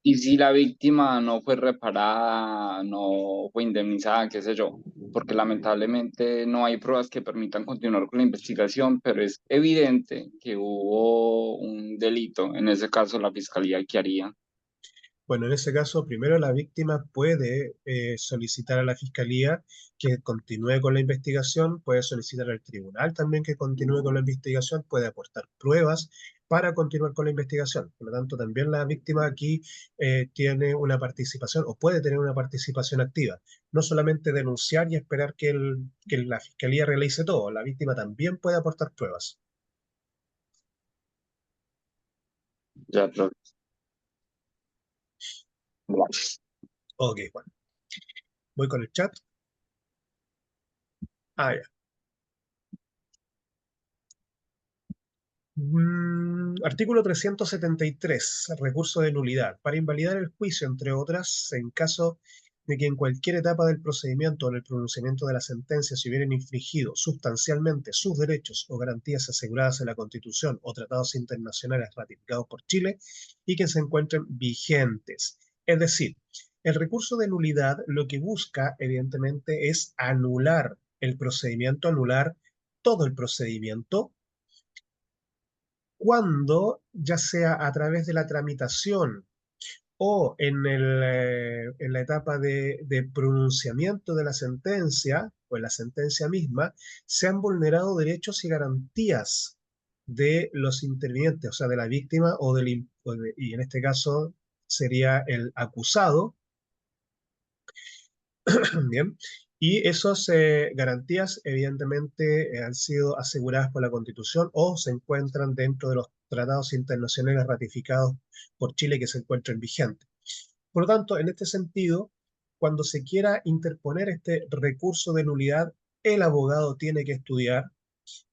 y si la víctima no fue reparada, no fue indemnizada, qué sé yo, porque lamentablemente no hay pruebas que permitan continuar con la investigación, pero es evidente que hubo un delito. En ese caso, la fiscalía, ¿qué haría? Bueno, en ese caso, primero la víctima puede solicitar a la fiscalía que continúe con la investigación, puede solicitar al tribunal también que continúe con la investigación, puede aportar pruebas para continuar con la investigación. Por lo tanto, también la víctima aquí tiene una participación o puede tener una participación activa. No solamente denunciar y esperar que la fiscalía realice todo, la víctima también puede aportar pruebas. Ya, gracias. Ok, bueno, voy con el chat. Ah, ya. Artículo 373, recurso de nulidad. Para invalidar el juicio, entre otras, en caso de que en cualquier etapa del procedimiento o en el pronunciamiento de la sentencia se hubieran infringido sustancialmente sus derechos o garantías aseguradas en la Constitución o tratados internacionales ratificados por Chile y que se encuentren vigentes. Es decir, el recurso de nulidad lo que busca, evidentemente, es anular el procedimiento, anular todo el procedimiento cuando, ya sea a través de la tramitación o en la etapa de pronunciamiento de la sentencia o en la sentencia misma, se han vulnerado derechos y garantías de los intervinientes, o sea, de la víctima y en este caso sería el acusado. Bien. Y esas garantías, evidentemente, han sido aseguradas por la Constitución o se encuentran dentro de los tratados internacionales ratificados por Chile que se encuentran vigentes. Por lo tanto, en este sentido, cuando se quiera interponer este recurso de nulidad, el abogado tiene que estudiar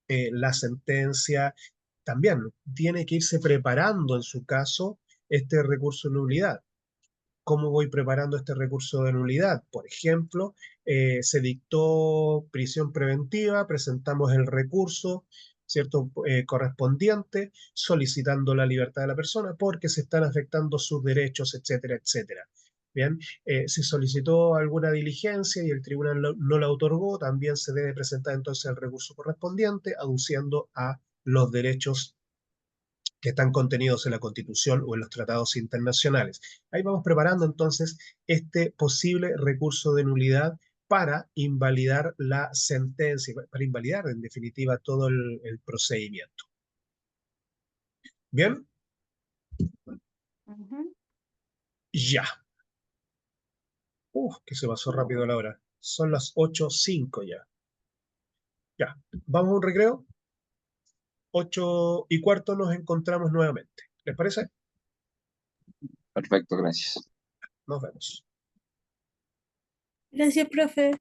la sentencia, también tiene que irse preparando en su caso este recurso de nulidad. ¿Cómo voy preparando este recurso de nulidad? Por ejemplo, se dictó prisión preventiva, presentamos el recurso, ¿cierto? Correspondiente, solicitando la libertad de la persona porque se están afectando sus derechos, etcétera, etcétera. Bien, se solicitó alguna diligencia y el tribunal no la otorgó, también se debe presentar entonces el recurso correspondiente, aduciendo a los derechos que están contenidos en la Constitución o en los tratados internacionales. Ahí vamos preparando entonces este posible recurso de nulidad para invalidar la sentencia, para invalidar en definitiva todo el procedimiento. Bien, Ujú. ya. Que se pasó rápido la hora. Son las 8:05 ya. Ya, vamos a un recreo. 8:15 nos encontramos nuevamente. ¿Les parece? Perfecto, gracias. Nos vemos. Gracias, profe.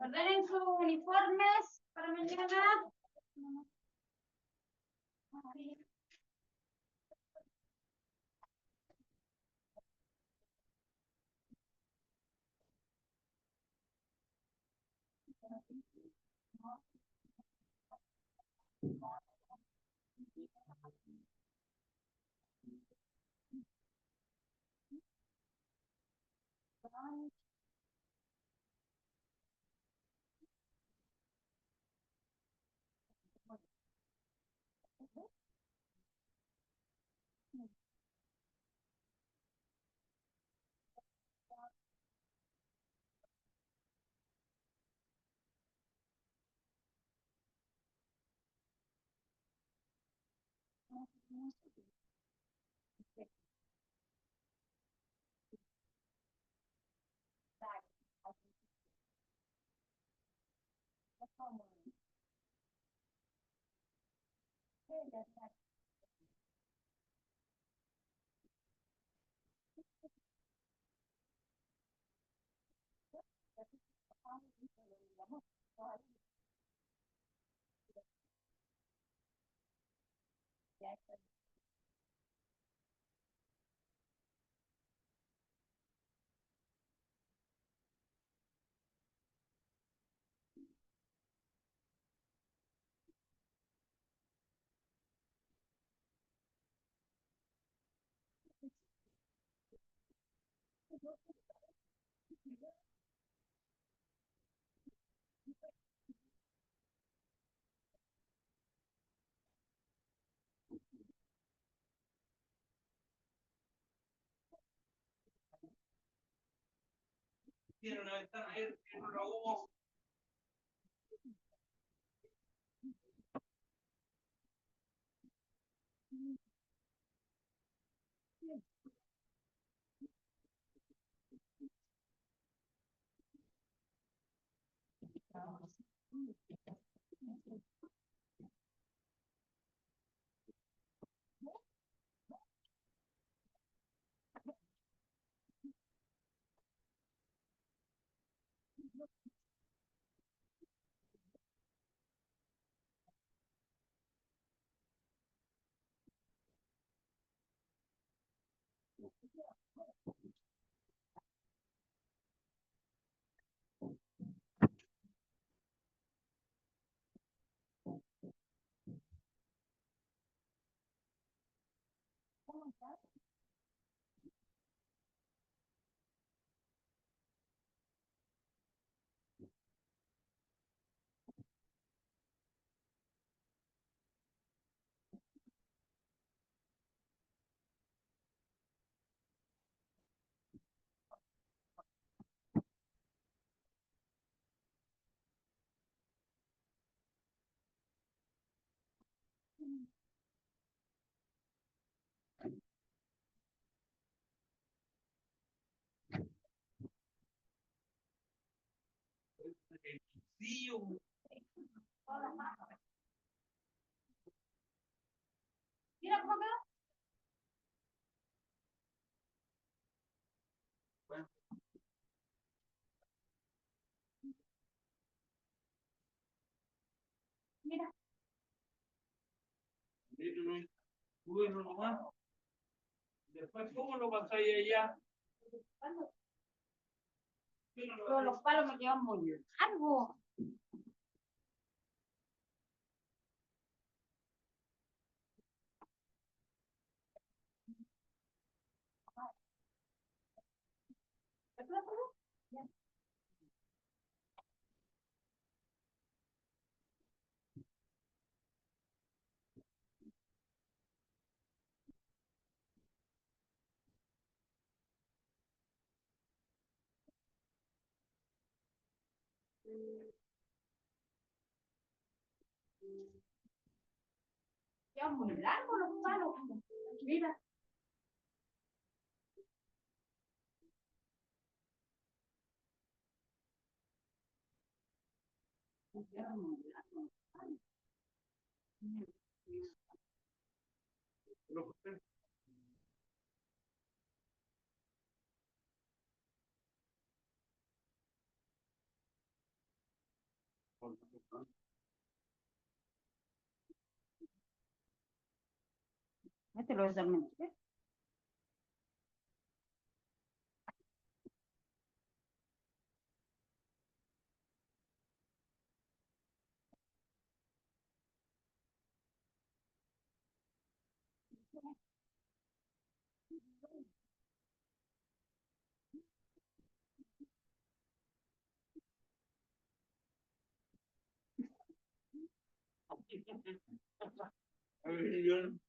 Ordenen sus uniformes para mañana. Mira cómo quedó. Mira. Bueno, nomás. Después, ¿cómo lo pasáis allá? Pero los palos me quedan muy largos. Quedan muy largos los palos. Mira. Quedan muy largos. Este lo desarmé. A ver, yo.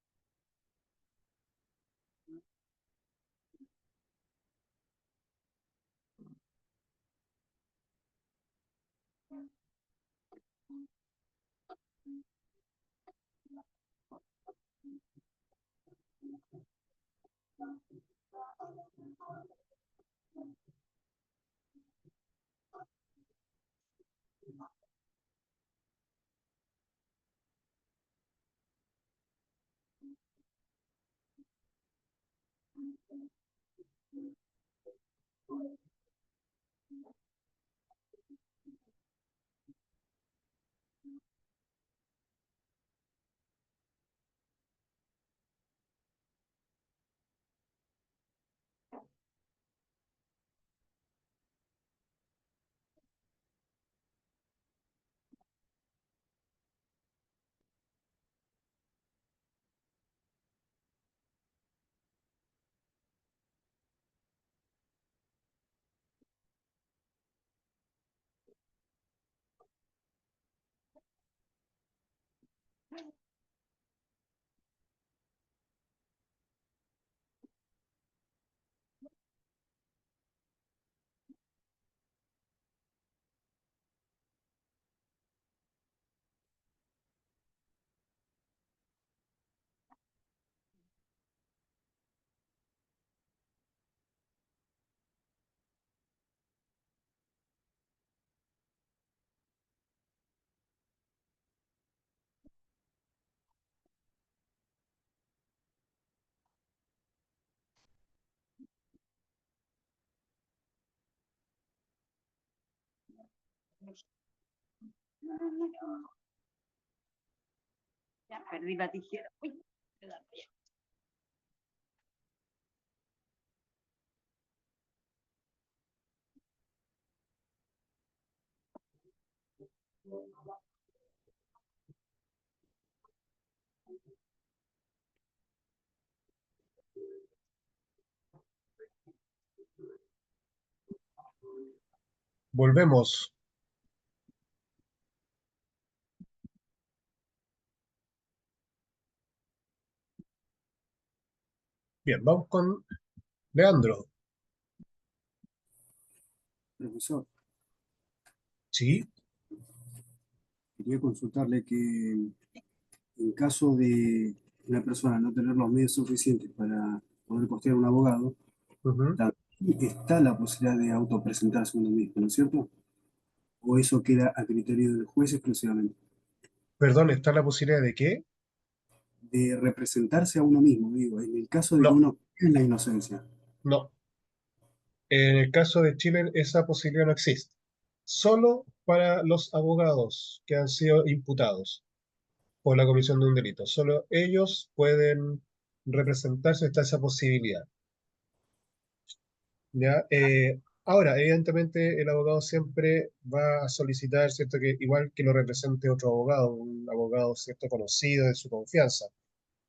Ya perdí la tijera. Uy, perdón, ya. Volvemos. Bien, vamos con Leandro. Profesor, Sí, quería consultarle que en caso de una persona no tener los medios suficientes para poder costear un abogado, ujú. también está la posibilidad de autopresentarse uno mismo, ¿no es cierto? ¿O eso queda a criterio del juez exclusivamente? Perdón, ¿está la posibilidad de qué? De representarse a uno mismo, digo, en el caso de que No, uno cree en la inocencia. no. En el caso de Chile, esa posibilidad no existe. Solo para los abogados que han sido imputados por la comisión de un delito. Solo ellos pueden representarse, está esa posibilidad. ¿Ya? Ahora, evidentemente, el abogado siempre va a solicitar, ¿cierto? Que igual que lo represente otro abogado, un abogado, ¿cierto? Conocido de su confianza,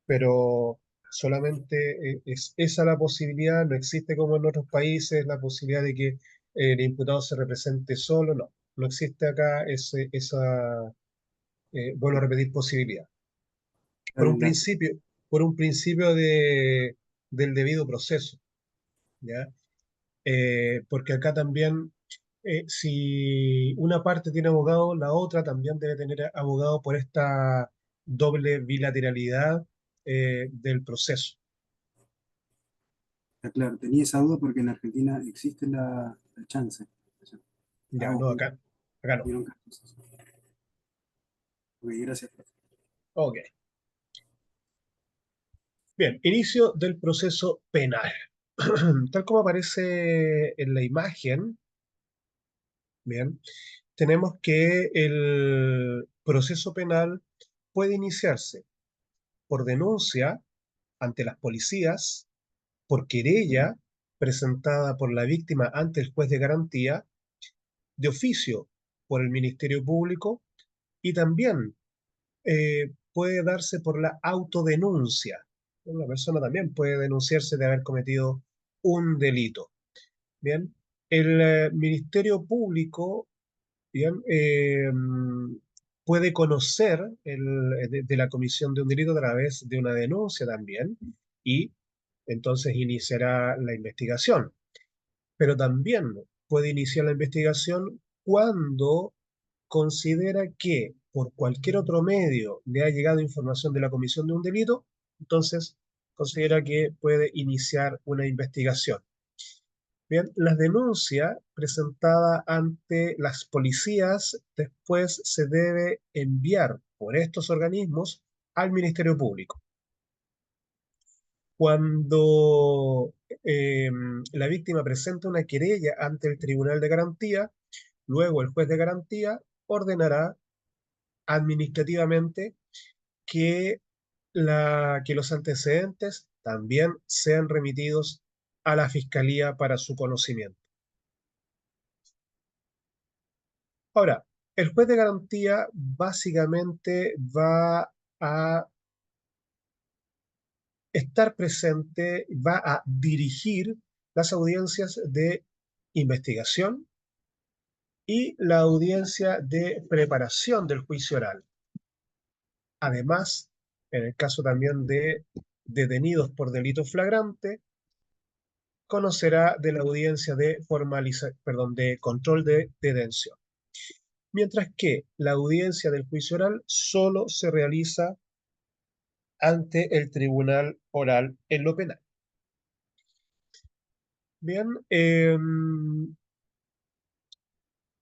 pero solamente es esa la posibilidad, no existe como en otros países la posibilidad de que el imputado se represente solo, no, no existe acá esa, vuelvo a repetir, posibilidad. Por un En la- principio, del debido proceso, ¿ya? Porque acá también, si una parte tiene abogado, la otra también debe tener abogado por esta doble bilateralidad del proceso. claro, tenía esa duda porque en Argentina existe la chance. O sea, Ya, ah, no, acá no. hubieron casos. Ok, gracias. Ok. Bien, inicio del proceso penal. Tal como aparece en la imagen, bien, tenemos que el proceso penal puede iniciarse por denuncia ante las policías, por querella presentada por la víctima ante el juez de garantía, de oficio por el Ministerio Público y también puede darse por la autodenuncia. Una persona también puede denunciarse de haber cometido un delito. Bien, el Ministerio Público, bien, puede conocer de la comisión de un delito a través de una denuncia también y entonces iniciará la investigación. Pero también puede iniciar la investigación cuando considera que por cualquier otro medio le ha llegado información de la comisión de un delito, entonces considera que puede iniciar una investigación. Bien, la denuncia presentada ante las policías después se debe enviar por estos organismos al Ministerio Público. Cuando la víctima presenta una querella ante el Tribunal de Garantía, luego el juez de garantía ordenará administrativamente que, que los antecedentes también sean remitidos a la Fiscalía para su conocimiento. Ahora, el juez de garantía básicamente va a estar presente, va a dirigir las audiencias de investigación y la audiencia de preparación del juicio oral. Además, en el caso también de detenidos por delito flagrante, conocerá de la audiencia de de control de detención. Mientras que la audiencia del juicio oral solo se realiza ante el tribunal oral en lo penal. Bien, en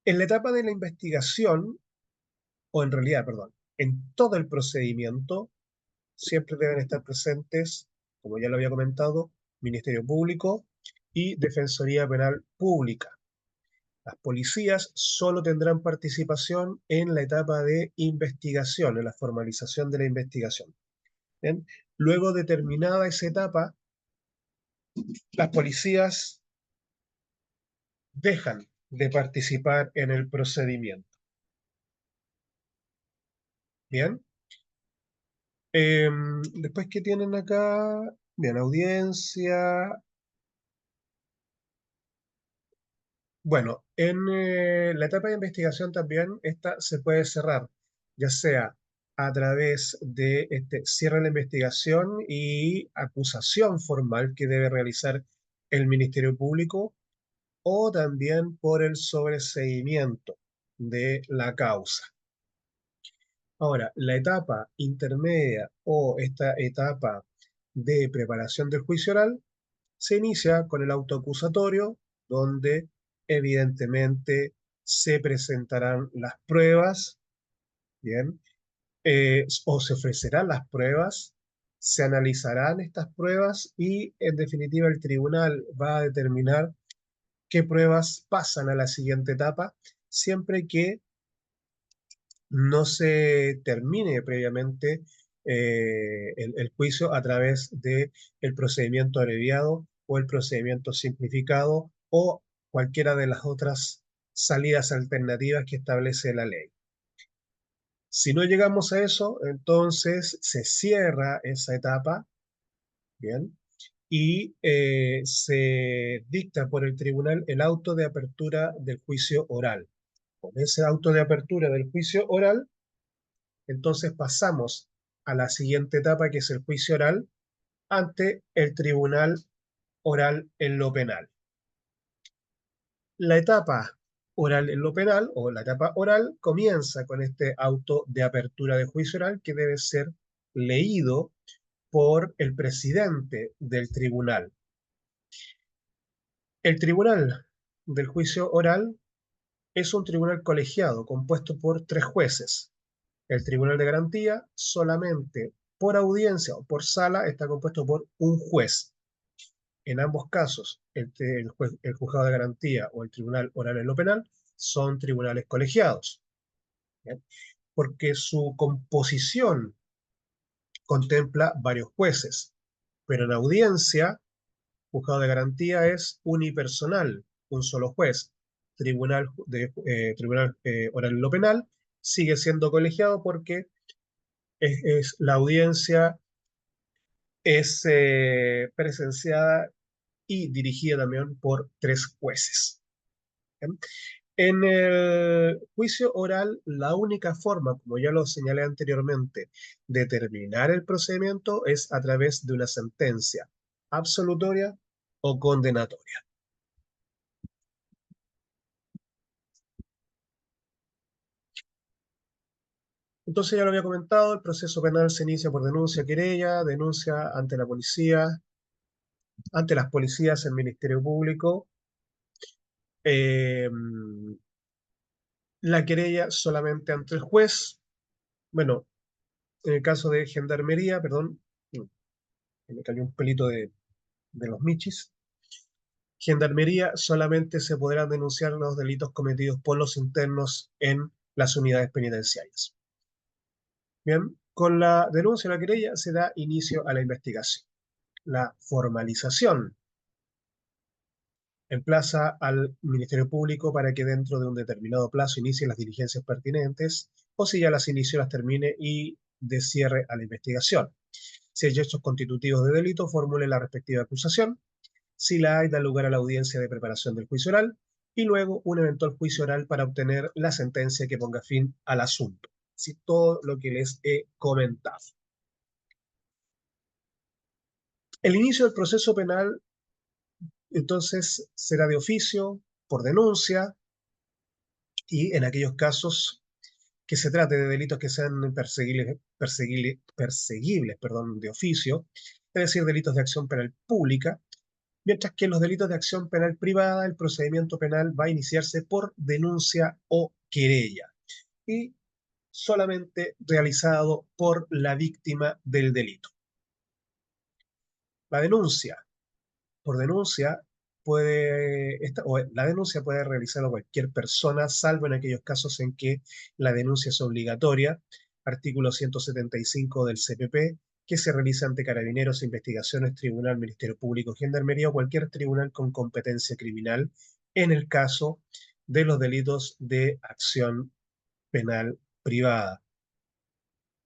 la etapa de la investigación, o en realidad, perdón, en todo el procedimiento, siempre deben estar presentes, como ya lo había comentado, Ministerio Público y Defensoría Penal Pública. Las policías solo tendrán participación en la etapa de investigación, en la formalización de la investigación. ¿Bien? Luego de terminada esa etapa, las policías dejan de participar en el procedimiento. Bien. Después, ¿qué tienen acá? Bien, audiencia. Bueno, en la etapa de investigación también, esta se puede cerrar, ya sea a través de cierre de la investigación y acusación formal que debe realizar el Ministerio Público, o también por el sobreseimiento de la causa. Ahora, la etapa intermedia o esta etapa de preparación del juicio oral se inicia con el auto acusatorio, donde evidentemente se presentarán las pruebas, ¿bien? O se ofrecerán las pruebas, se analizarán estas pruebas y en definitiva el tribunal va a determinar qué pruebas pasan a la siguiente etapa, siempre que no se termine previamente el juicio a través del procedimiento abreviado o el procedimiento simplificado o cualquiera de las otras salidas alternativas que establece la ley. Si no llegamos a eso, entonces se cierra esa etapa, ¿bien? Y se dicta por el tribunal el auto de apertura del juicio oral. Con ese auto de apertura del juicio oral, entonces pasamos a la siguiente etapa, que es el juicio oral ante el tribunal oral en lo penal. La etapa oral en lo penal, o la etapa oral, comienza con este auto de apertura de juicio oral que debe ser leído por el presidente del tribunal. El tribunal del juicio oral es un tribunal colegiado compuesto por 3 jueces. El tribunal de garantía solamente por audiencia o por sala está compuesto por un juez. En ambos casos, el juzgado de garantía o el tribunal oral en lo penal son tribunales colegiados, ¿bien? Porque su composición contempla varios jueces, pero en audiencia, juzgado de garantía es unipersonal, un solo juez. Tribunal oral en lo penal sigue siendo colegiado porque la audiencia es presenciada y dirigida también por 3 jueces. ¿Bien? En el juicio oral, la única forma, como ya lo señalé anteriormente, de terminar el procedimiento es a través de una sentencia absolutoria o condenatoria. Entonces ya lo había comentado, el proceso penal se inicia por denuncia querella, denuncia ante la policía, ante las policías, el Ministerio Público. La querella solamente ante el juez. Bueno, en el caso de gendarmería, perdón, me cayó un pelito de los michis. Gendarmería solamente se podrán denunciar los delitos cometidos por los internos en las unidades penitenciarias. Bien, con la denuncia de la querella se da inicio a la investigación. La formalización emplaza al Ministerio Público para que dentro de un determinado plazo inicie las diligencias pertinentes, o si ya las inició, las termine y dé cierre a la investigación. Si hay hechos constitutivos de delito, formule la respectiva acusación. Si la hay, da lugar a la audiencia de preparación del juicio oral y luego un eventual juicio oral para obtener la sentencia que ponga fin al asunto. Así todo lo que les he comentado. El inicio del proceso penal, entonces, será de oficio, por denuncia, y en aquellos casos que se trate de delitos que sean perseguibles de oficio, es decir, delitos de acción penal pública, mientras que en los delitos de acción penal privada el procedimiento penal va a iniciarse por denuncia o querella y solamente realizado por la víctima del delito. La denuncia por denuncia la denuncia puede realizarlo cualquier persona, salvo en aquellos casos en que la denuncia es obligatoria, artículo 175 del CPP, que se realiza ante Carabineros, Investigaciones, Tribunal, Ministerio Público, Gendarmería o cualquier tribunal con competencia criminal en el caso de los delitos de acción penal privada.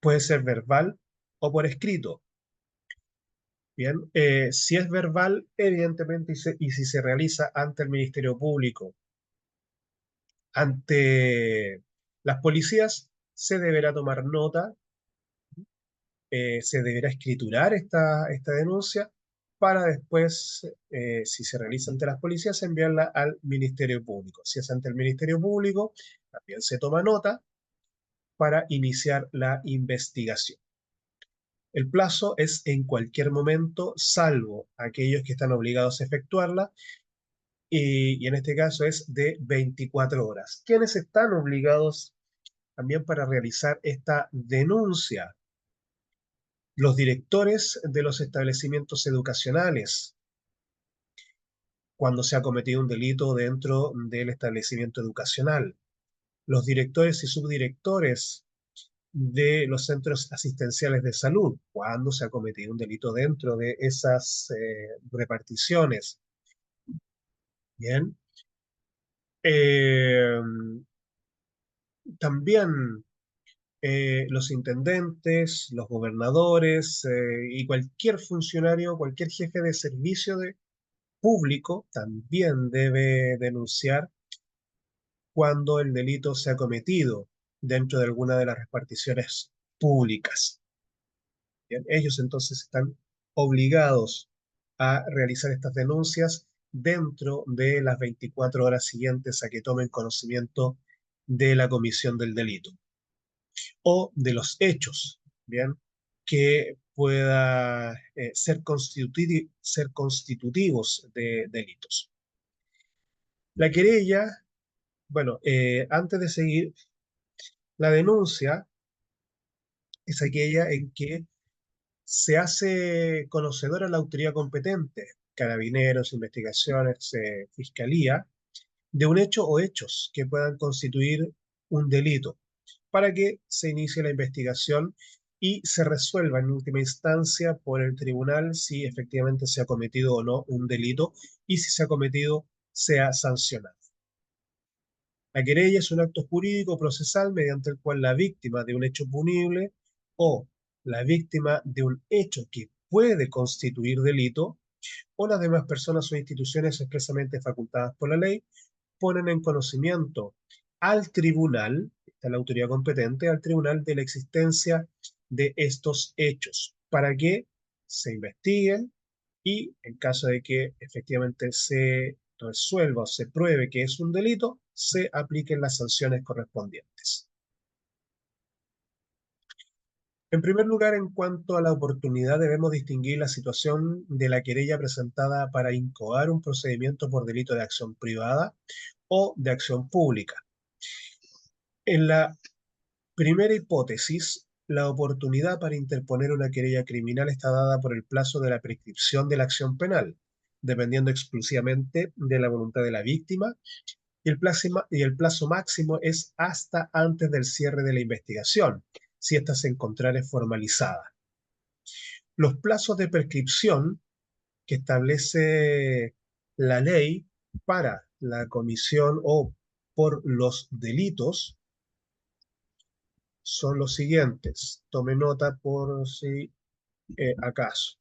Puede ser verbal o por escrito. Bien, si es verbal, evidentemente, y si se realiza ante el Ministerio Público, ante las policías, se deberá tomar nota, se deberá escriturar esta denuncia para después, si se realiza ante las policías, enviarla al Ministerio Público. Si es ante el Ministerio Público, también se toma nota para iniciar la investigación. El plazo es en cualquier momento, salvo aquellos que están obligados a efectuarla, y en este caso es de 24 horas. ¿Quiénes están obligados también para realizar esta denuncia? Los directores de los establecimientos educacionales, cuando se ha cometido un delito dentro del establecimiento educacional. Los directores y subdirectores de los centros asistenciales de salud, cuando se ha cometido un delito dentro de esas reparticiones. Bien. También los intendentes, los gobernadores y cualquier funcionario, cualquier jefe de servicio público también debe denunciar cuando el delito se ha cometido dentro de alguna de las reparticiones públicas. Bien, ellos entonces están obligados a realizar estas denuncias dentro de las 24 horas siguientes a que tomen conocimiento de la comisión del delito o de los hechos, ¿bien? Que pueda ser constitutivos de delitos. La querella, bueno, antes de seguir, la denuncia es aquella en que se hace conocedora a la autoridad competente, Carabineros, Investigaciones, Fiscalía, de un hecho o hechos que puedan constituir un delito, para que se inicie la investigación y se resuelva en última instancia por el tribunal si efectivamente se ha cometido o no un delito y si se ha cometido, sea sancionado. La querella es un acto jurídico procesal mediante el cual la víctima de un hecho punible o la víctima de un hecho que puede constituir delito o las demás personas o instituciones expresamente facultadas por la ley ponen en conocimiento al tribunal, esta es la autoridad competente, al tribunal de la existencia de estos hechos para que se investiguen y en caso de que efectivamente se resuelva o se pruebe que es un delito, se apliquen las sanciones correspondientes. En primer lugar, en cuanto a la oportunidad, debemos distinguir la situación de la querella presentada para incoar un procedimiento por delito de acción privada o de acción pública. En la primera hipótesis, la oportunidad para interponer una querella criminal está dada por el plazo de la prescripción de la acción penal, dependiendo exclusivamente de la voluntad de la víctima, y el plazo máximo es hasta antes del cierre de la investigación, si ésta se encontrare formalizada. Los plazos de prescripción que establece la ley para la comisión o por los delitos son los siguientes. Tome nota por si acaso.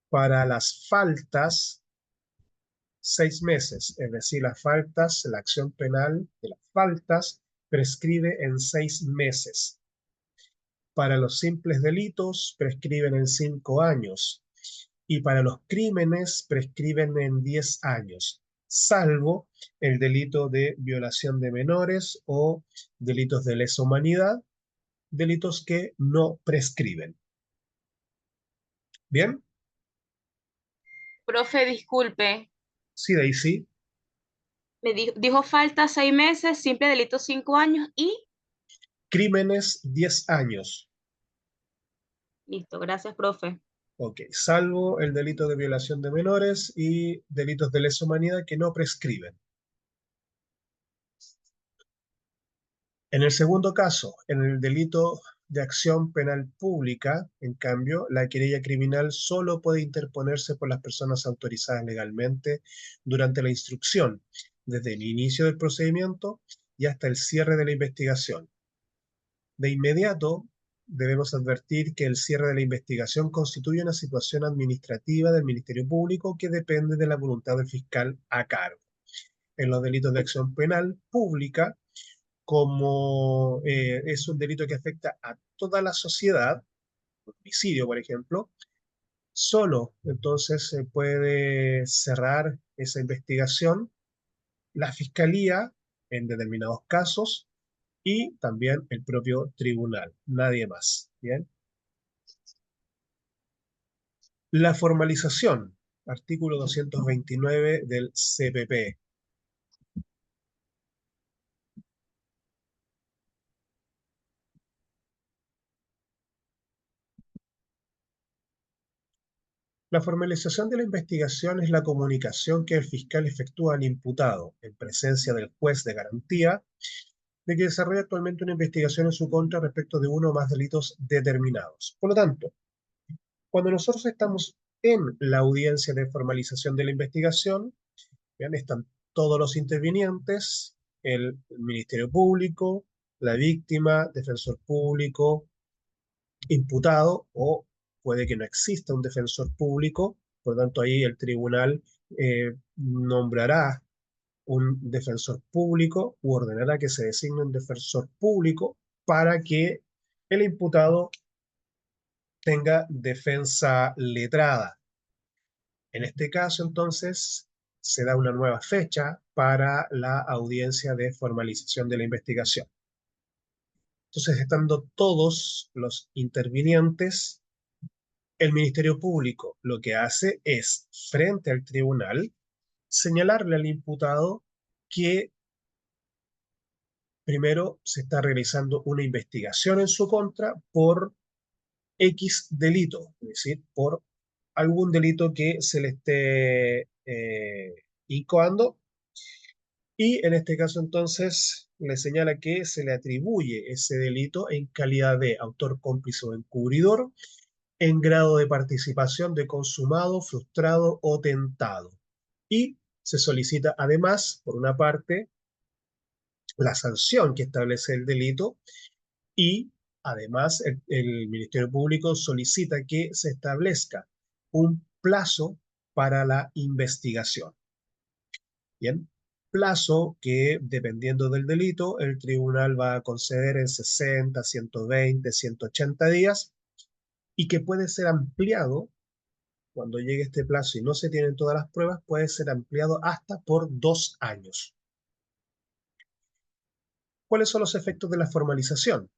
Para las faltas, 6 meses, es decir, las faltas, la acción penal de las faltas prescribe en 6 meses. Para los simples delitos prescriben en 5 años y para los crímenes prescriben en 10 años, salvo el delito de violación de menores o delitos de lesa humanidad, delitos que no prescriben. ¿Bien? Profe, disculpe. Sí, Daisy. Me dijo falta 6 meses, simple delito 5 años y... Crímenes 10 años. Listo, gracias, profe. Ok, salvo el delito de violación de menores y delitos de lesa humanidad que no prescriben. En el segundo caso, en el delito de acción penal pública, en cambio, la querella criminal solo puede interponerse por las personas autorizadas legalmente durante la instrucción, desde el inicio del procedimiento y hasta el cierre de la investigación. De inmediato, debemos advertir que el cierre de la investigación constituye una situación administrativa del Ministerio Público que depende de la voluntad del fiscal a cargo. En los delitos de acción penal pública, como es un delito que afecta a toda la sociedad, homicidio, por ejemplo, solo entonces se puede cerrar esa investigación la fiscalía en determinados casos y también el propio tribunal, nadie más. ¿Bien? La formalización, artículo 229 del CPP. La formalización de la investigación es la comunicación que el fiscal efectúa al imputado, en presencia del juez de garantía, de que desarrolla actualmente una investigación en su contra respecto de uno o más delitos determinados. Por lo tanto, cuando nosotros estamos en la audiencia de formalización de la investigación, bien, están todos los intervinientes, el Ministerio Público, la víctima, defensor público, imputado, o puede que no exista un defensor público, por lo tanto ahí el tribunal nombrará un defensor público u ordenará que se designe un defensor público para que el imputado tenga defensa letrada. En este caso, entonces, se da una nueva fecha para la audiencia de formalización de la investigación. Entonces, estando todos los intervinientes, el Ministerio Público lo que hace es, frente al tribunal, señalarle al imputado que primero se está realizando una investigación en su contra por X delito, es decir, por algún delito que se le esté incoando, y en este caso entonces le señala que se le atribuye ese delito en calidad de autor, cómplice o encubridor, en grado de participación de consumado, frustrado o tentado. Y se solicita además, por una parte, la sanción que establece el delito y además el Ministerio Público solicita que se establezca un plazo para la investigación. Bien, plazo que dependiendo del delito el tribunal va a conceder en 60, 120, 180 días y que puede ser ampliado cuando llegue este plazo y no se tienen todas las pruebas, puede ser ampliado hasta por 2 años. ¿Cuáles son los efectos de la formalización?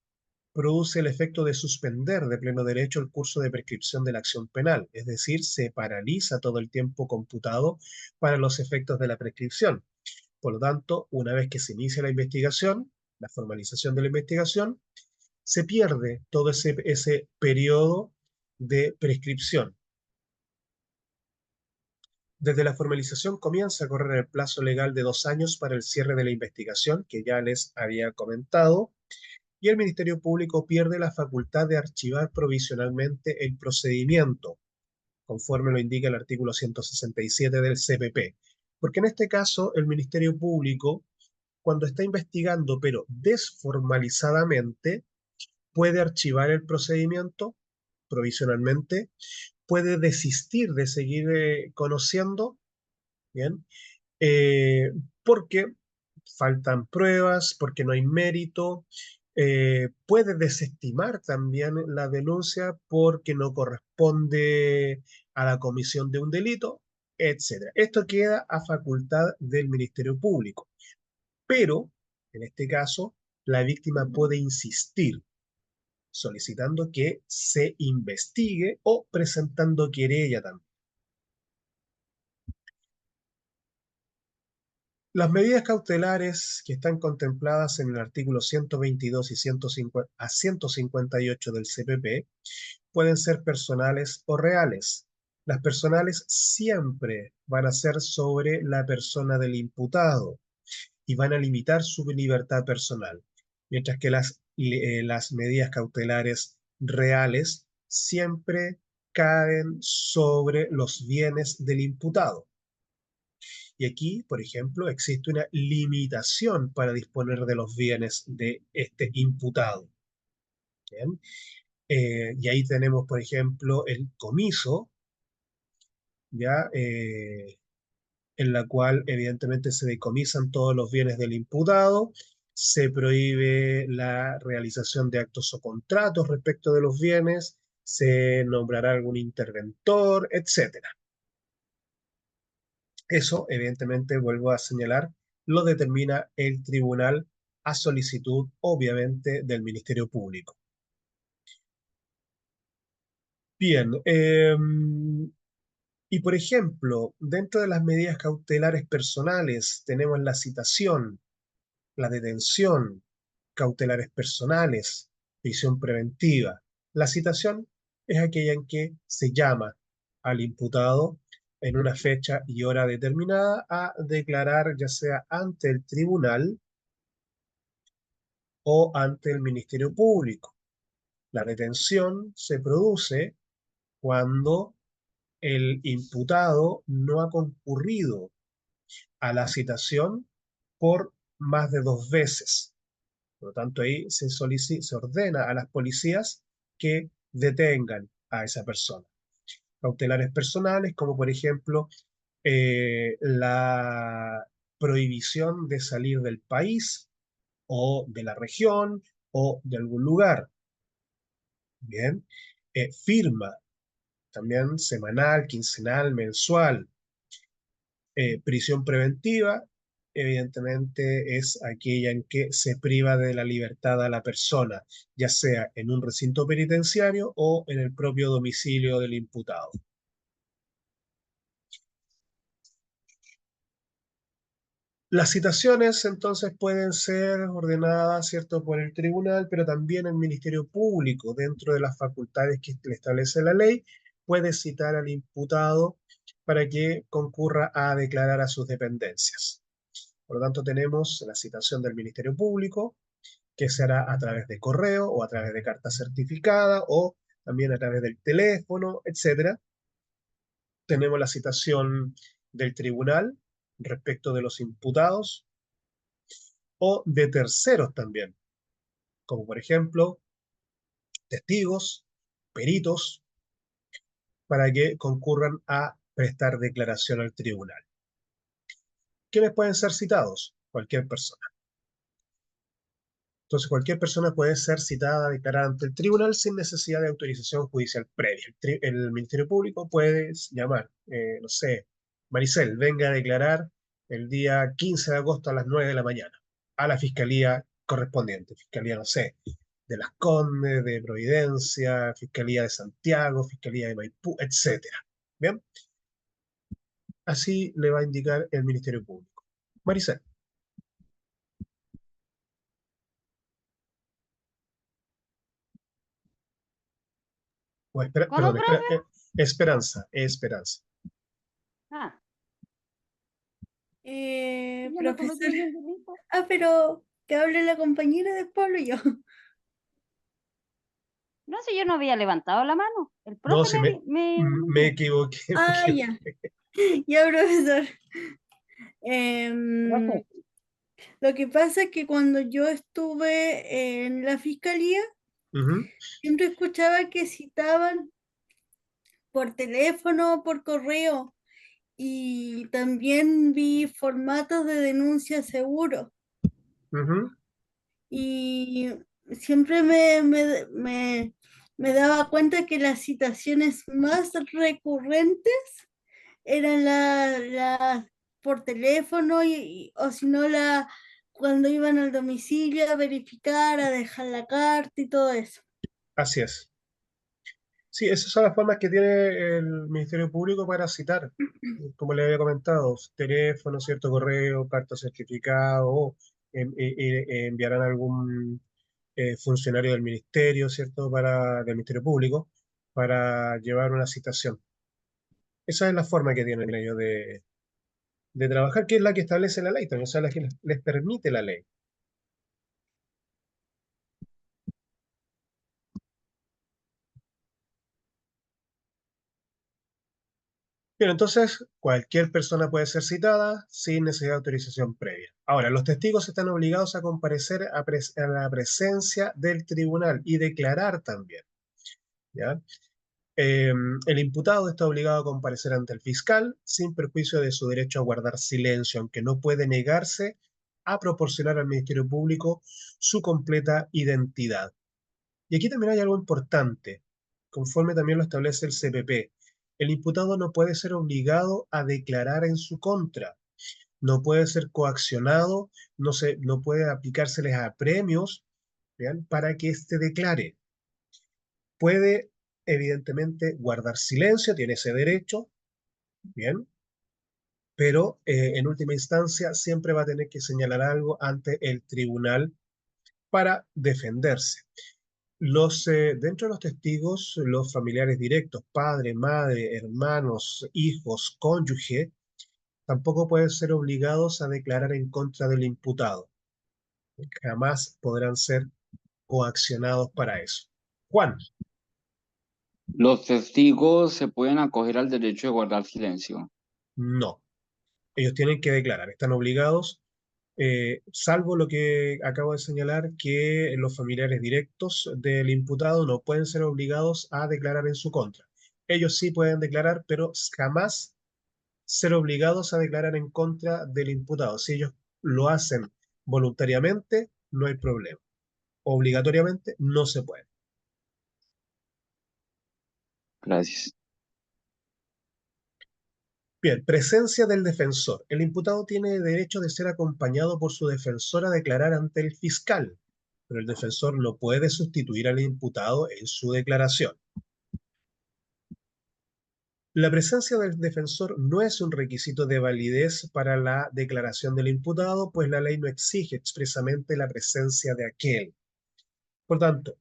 Produce el efecto de suspender de pleno derecho el curso de prescripción de la acción penal, es decir, se paraliza todo el tiempo computado para los efectos de la prescripción. Por lo tanto, una vez que se inicia la investigación, la formalización de la investigación, se pierde todo ese periodo de prescripción. Desde la formalización comienza a correr el plazo legal de 2 años para el cierre de la investigación, que ya les había comentado, y el Ministerio Público pierde la facultad de archivar provisionalmente el procedimiento, conforme lo indica el artículo 167 del CPP. Porque en este caso, el Ministerio Público, cuando está investigando, pero desformalizadamente, puede archivar el procedimiento provisionalmente, puede desistir de seguir conociendo, ¿bien? Porque faltan pruebas, porque no hay mérito, puede desestimar también la denuncia porque no corresponde a la comisión de un delito, etc. Esto queda a facultad del Ministerio Público, pero en este caso la víctima puede insistir solicitando que se investigue o presentando querella también. Las medidas cautelares que están contempladas en el artículo 122 y 158 del CPP pueden ser personales o reales. Las personales siempre van a ser sobre la persona del imputado y van a limitar su libertad personal, mientras que las medidas cautelares reales siempre caen sobre los bienes del imputado. Y aquí, por ejemplo, existe una limitación para disponer de los bienes de este imputado. ¿Bien? Y ahí tenemos, por ejemplo, el comiso, ¿ya? En la cual evidentemente se decomisan todos los bienes del imputado, se prohíbe la realización de actos o contratos respecto de los bienes, se nombrará algún interventor, etc. Eso, evidentemente, vuelvo a señalar, lo determina el tribunal a solicitud, obviamente, del Ministerio Público. Bien, y por ejemplo, dentro de las medidas cautelares personales tenemos la citación, la detención, cautelares personales, prisión preventiva. La citación es aquella en que se llama al imputado en una fecha y hora determinada a declarar ya sea ante el tribunal o ante el Ministerio Público. La detención se produce cuando el imputado no ha concurrido a la citación por más de 2 veces. Por lo tanto, ahí se ordena a las policías que detengan a esa persona. Cautelares personales, como por ejemplo la prohibición de salir del país o de la región o de algún lugar. Bien. Firma, también semanal, quincenal, mensual. Prisión preventiva, evidentemente, es aquella en que se priva de la libertad a la persona, ya sea en un recinto penitenciario o en el propio domicilio del imputado. Las citaciones entonces pueden ser ordenadas, ¿cierto?, por el tribunal, pero también el Ministerio Público, dentro de las facultades que le establece la ley, puede citar al imputado para que concurra a declarar a sus dependencias. Por lo tanto, tenemos la citación del Ministerio Público, que se hará a través de correo o a través de carta certificada o también a través del teléfono, etc. Tenemos la citación del tribunal respecto de los imputados o de terceros también, como por ejemplo testigos, peritos, para que concurran a prestar declaración al tribunal. ¿Quiénes pueden ser citados? Cualquier persona. Entonces, cualquier persona puede ser citada a declarar ante el tribunal sin necesidad de autorización judicial previa. El Ministerio Público puede llamar, no sé, Maricel, venga a declarar el día 15 de agosto a las 9 de la mañana a la fiscalía correspondiente. Fiscalía, no sé, de Las Condes, de Providencia, Fiscalía de Santiago, Fiscalía de Maipú, etc. ¿Bien? Así le va a indicar el Ministerio Público. Maricel. ¿Cómo, profe? Esperanza. Ah, yo no cometí Profesor. ningún delito. Pero que hable la compañera, después hablo yo. No sé, yo no había levantado la mano. El No, profe sí, me equivoqué. Ya. Ya, profesor. Profe, Lo que pasa es que cuando yo estuve en la fiscalía, Ujú, siempre escuchaba que citaban por teléfono, por correo, y también vi formatos de denuncia seguro. ujú. Y siempre me daba cuenta que las citaciones más recurrentes eran las por teléfono o si no cuando iban al domicilio a verificar, a dejar la carta y todo eso. Así es. Sí, esas son las formas que tiene el Ministerio Público para citar, como le había comentado, teléfono, cierto correo, carta certificada o enviarán a algún funcionario del Ministerio, ¿cierto? Del Ministerio Público para llevar una citación. Esa es la forma que tienen ellos de trabajar, que es la que establece la ley también, o sea, la que les permite la ley. Bien, entonces cualquier persona puede ser citada sin necesidad de autorización previa. Ahora, los testigos están obligados a comparecer a la presencia del tribunal y declarar también, ¿ya? El imputado está obligado a comparecer ante el fiscal sin perjuicio de su derecho a guardar silencio, aunque no puede negarse a proporcionar al Ministerio Público su completa identidad. Y aquí también hay algo importante, conforme también lo establece el CPP. El imputado no puede ser obligado a declarar en su contra, no puede ser coaccionado, no puede aplicárseles a premios, ¿bien?, para que éste declare. Puede, evidentemente, guardar silencio, tiene ese derecho, ¿bien? Pero en última instancia siempre va a tener que señalar algo ante el tribunal para defenderse. Dentro de los testigos, los familiares directos, padre, madre, hermanos, hijos, cónyuge, tampoco pueden ser obligados a declarar en contra del imputado. Jamás podrán ser coaccionados para eso. Juan. Los testigos se pueden acoger al derecho de guardar silencio. No. Ellos tienen que declarar, están obligados, salvo lo que acabo de señalar, que los familiares directos del imputado no pueden ser obligados a declarar en su contra. Ellos sí pueden declarar, pero jamás ser obligados a declarar en contra del imputado. Si ellos lo hacen voluntariamente, no hay problema. Obligatoriamente, no se puede. Gracias. Bien, presencia del defensor. El imputado tiene derecho de ser acompañado por su defensor a declarar ante el fiscal, pero el defensor no puede sustituir al imputado en su declaración. La presencia del defensor no es un requisito de validez para la declaración del imputado, pues la ley no exige expresamente la presencia de aquel. Por tanto,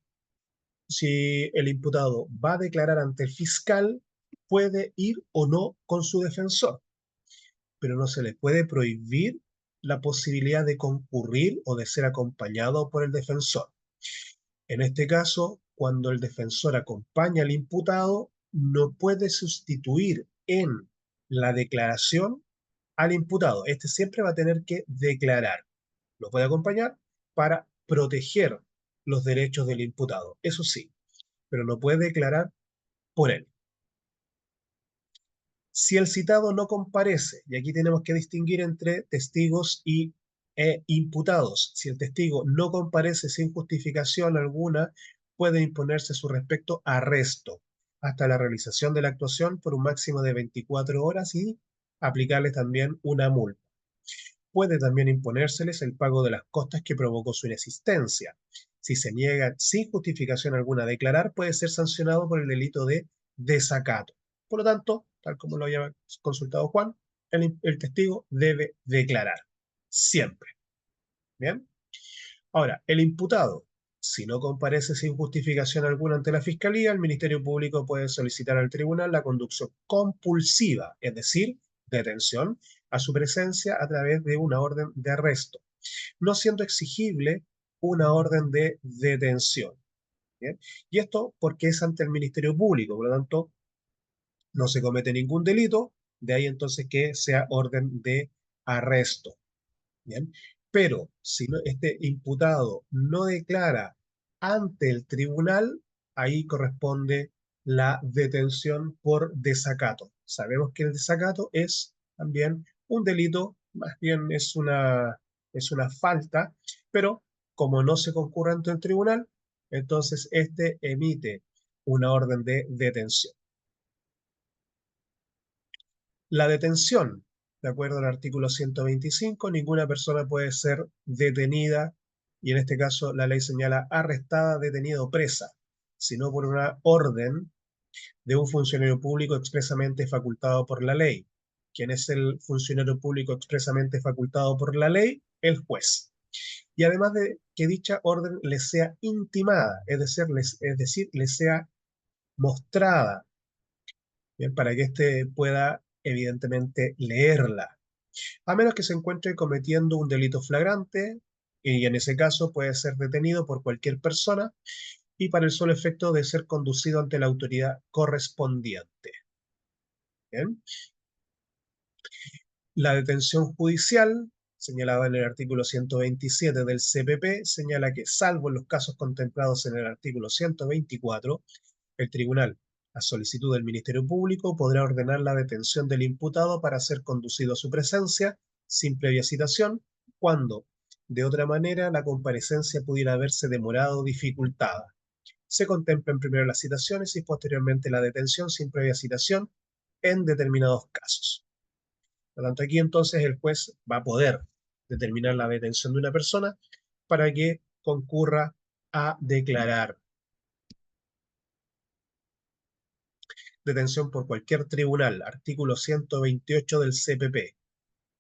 si el imputado va a declarar ante el fiscal, puede ir o no con su defensor, pero no se le puede prohibir la posibilidad de concurrir o de ser acompañado por el defensor. En este caso, cuando el defensor acompaña al imputado, no puede sustituir en la declaración al imputado. Este siempre va a tener que declarar. Lo puede acompañar para proteger los derechos del imputado, eso sí, pero no puede declarar por él. Si el citado no comparece, y aquí tenemos que distinguir entre testigos e imputados, si el testigo no comparece sin justificación alguna, puede imponerse a su respecto arresto hasta la realización de la actuación por un máximo de 24 horas y aplicarle también una multa. Puede también imponérseles el pago de las costas que provocó su inexistencia. Si se niega sin justificación alguna a declarar, puede ser sancionado por el delito de desacato. Por lo tanto, tal como lo había consultado Juan, el testigo debe declarar, siempre. ¿Bien? Ahora, el imputado, si no comparece sin justificación alguna ante la Fiscalía, el Ministerio Público puede solicitar al tribunal la conducción compulsiva, es decir, detención, a su presencia a través de una orden de arresto, no siendo exigible una orden de detención. ¿Bien? Y esto porque es ante el Ministerio Público, por lo tanto, no se comete ningún delito, de ahí entonces que sea orden de arresto. ¿Bien? Pero si este imputado no declara ante el tribunal, ahí corresponde la detención por desacato. Sabemos que el desacato es también un delito, más bien es una falta, pero como no se concurre ante el tribunal, entonces este emite una orden de detención. La detención, de acuerdo al artículo 125, ninguna persona puede ser detenida, y en este caso la ley señala arrestada, detenida o presa, sino por una orden de un funcionario público expresamente facultado por la ley. ¿Quién es el funcionario público expresamente facultado por la ley? El juez. Y además de que dicha orden le sea intimada, es decir, le sea mostrada, ¿bien? Para que éste pueda, evidentemente, leerla. A menos que se encuentre cometiendo un delito flagrante, y en ese caso puede ser detenido por cualquier persona y para el solo efecto de ser conducido ante la autoridad correspondiente. ¿Bien? La detención judicial, señalada en el artículo 127 del CPP, señala que, salvo en los casos contemplados en el artículo 124, el tribunal, a solicitud del Ministerio Público, podrá ordenar la detención del imputado para ser conducido a su presencia sin previa citación, cuando, de otra manera, la comparecencia pudiera haberse demorado o dificultada. Se contemplan primero las citaciones y posteriormente la detención sin previa citación en determinados casos. Por lo tanto, aquí entonces el juez va a poder determinar la detención de una persona para que concurra a declarar. Detención por cualquier tribunal, artículo 128 del CPP.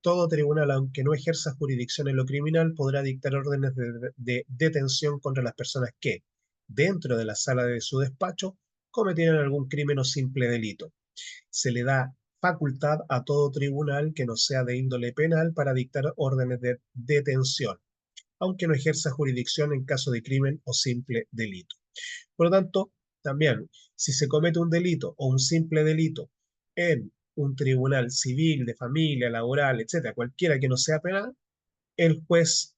Todo tribunal, aunque no ejerza jurisdicción en lo criminal, podrá dictar órdenes de detención contra las personas que, dentro de la sala de su despacho, cometieran algún crimen o simple delito. Se le da facultad a todo tribunal que no sea de índole penal para dictar órdenes de detención, aunque no ejerza jurisdicción en caso de crimen o simple delito. Por lo tanto, también, si se comete un delito o un simple delito en un tribunal civil, de familia, laboral, etcétera, cualquiera que no sea penal, el juez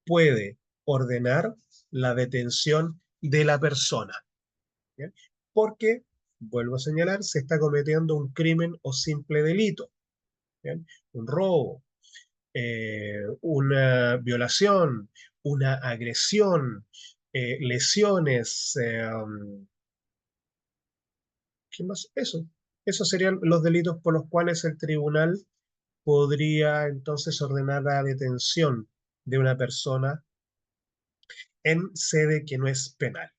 puede ordenar la detención de la persona. ¿Bien? Porque, vuelvo a señalar, se está cometiendo un crimen o simple delito. ¿Bien? Un robo, una violación, una agresión, lesiones, ¿qué más? Eso. Esos serían los delitos por los cuales el tribunal podría entonces ordenar la detención de una persona en sede que no es penal.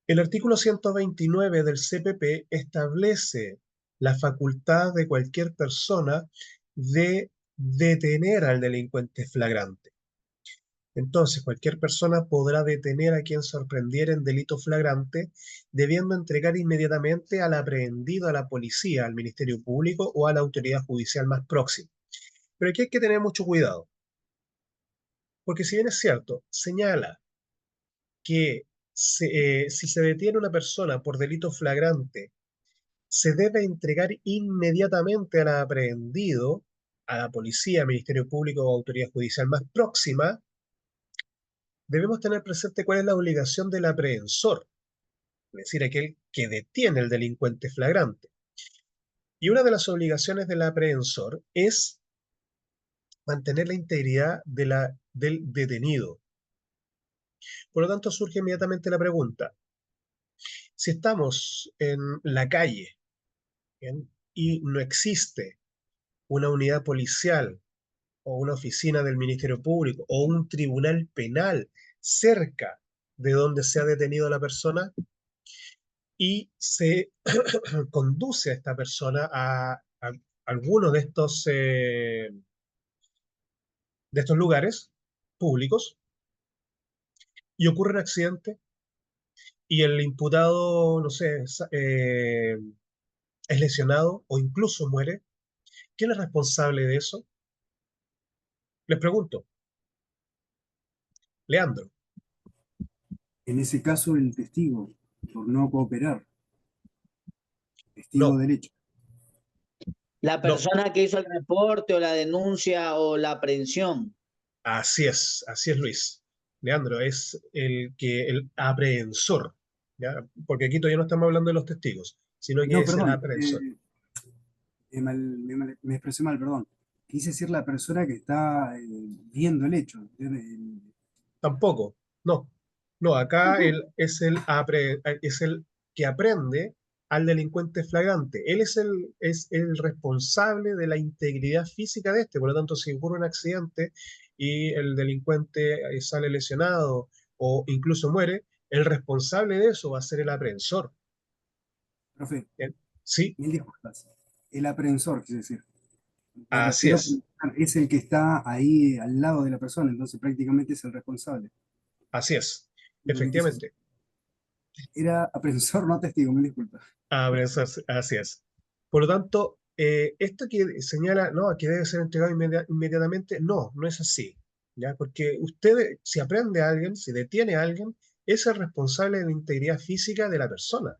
El artículo 129 del CPP establece la facultad de cualquier persona de detener al delincuente flagrante. Entonces, cualquier persona podrá detener a quien sorprendiera en delito flagrante, debiendo entregar inmediatamente al aprehendido a la policía, al Ministerio Público o a la autoridad judicial más próxima. Pero aquí hay que tener mucho cuidado, porque si bien es cierto, señala que si se detiene una persona por delito flagrante, se debe entregar inmediatamente al aprehendido a la policía, Ministerio Público o autoridad judicial más próxima. Debemos tener presente cuál es la obligación del aprehensor, es decir, aquel que detiene al delincuente flagrante. Y una de las obligaciones del aprehensor es mantener la integridad del detenido. Por lo tanto, surge inmediatamente la pregunta: si estamos en la calle, ¿bien?, y no existe una unidad policial o una oficina del Ministerio Público o un tribunal penal cerca de donde se ha detenido a la persona, y se conduce a esta persona a alguno de estos lugares públicos y ocurre un accidente y el imputado, no sé, es lesionado o incluso muere, ¿quién es responsable de eso? Les pregunto. Leandro. En ese caso, el testigo, por no cooperar, testigo No. del hecho. La persona que hizo el reporte o la denuncia o la aprehensión. Así es Luis. Leandro, es el aprehensor, ¿ya? Porque aquí todavía no estamos hablando de los testigos, sino que No, es el perdón, aprehensor. me expresé mal, perdón. Quise decir la persona que está viendo el hecho. Tampoco, no. No, acá él es el que aprende al delincuente flagrante. Él es el responsable de la integridad física de este. Por lo tanto, si ocurre un accidente y el delincuente sale lesionado o incluso muere, el responsable de eso va a ser el aprehensor. Profe, sí. Mil disculpas. El aprehensor, quise decir. Así es. Es el que está ahí al lado de la persona, entonces prácticamente es el responsable. Así es, efectivamente. Era aprensor, no testigo, me disculpa. Pero así es. Por lo tanto, esto que señala, no, que debe ser entregado inmediatamente, no es así, ¿ya? Porque usted, si aprende a alguien, si detiene a alguien, es el responsable de la integridad física de la persona.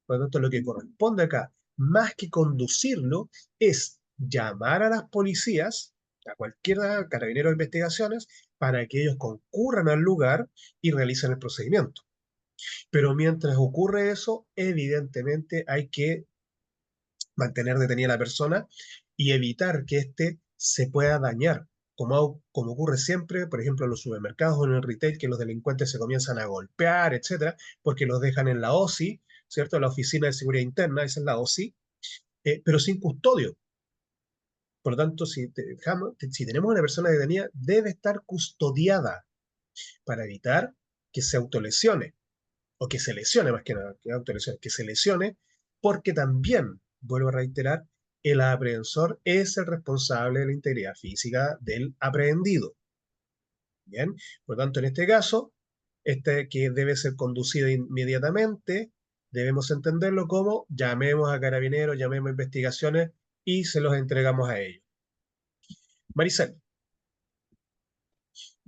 Por lo tanto, lo que corresponde acá, más que conducirlo, es llamar a las policías, a cualquier carabinero de investigaciones, para que ellos concurran al lugar y realicen el procedimiento. Pero mientras ocurre eso, evidentemente hay que mantener detenida a la persona y evitar que éste se pueda dañar, como ocurre siempre, por ejemplo, en los supermercados o en el retail, que los delincuentes se comienzan a golpear, etcétera, porque los dejan en la OSI, ¿cierto? La Oficina de Seguridad Interna, esa es la OSI, pero sin custodio. Por lo tanto, si tenemos una persona detenida, debe estar custodiada para evitar que se autolesione o que se lesione más que nada, que se lesione, porque también, vuelvo a reiterar, el aprehensor es el responsable de la integridad física del aprehendido. Bien, por lo tanto, en este caso, este que debe ser conducido inmediatamente, debemos entenderlo como llamemos a carabineros, llamemos a investigaciones y se los entregamos a ellos. Maricel.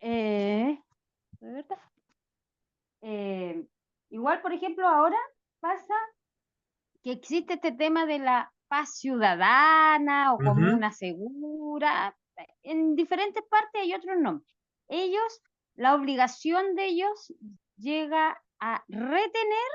¿De verdad? Igual, por ejemplo, ahora pasa que existe este tema de la paz ciudadana o comuna segura. En diferentes partes hay otros nombres. Ellos, la obligación de ellos llega a retener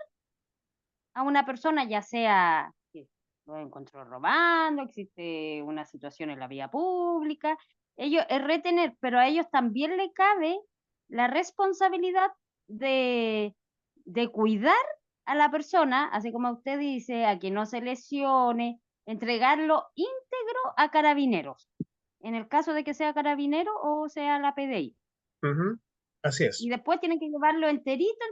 a una persona, ya sea que lo encontró robando, existe una situación en la vía pública. Ellos es retener, pero a ellos también le cabe la responsabilidad de cuidar a la persona, así como usted dice, a que no se lesione, entregarlo íntegro a carabineros, en el caso de que sea carabinero o sea la PDI. Así es. Y después tienen que llevarlo enterito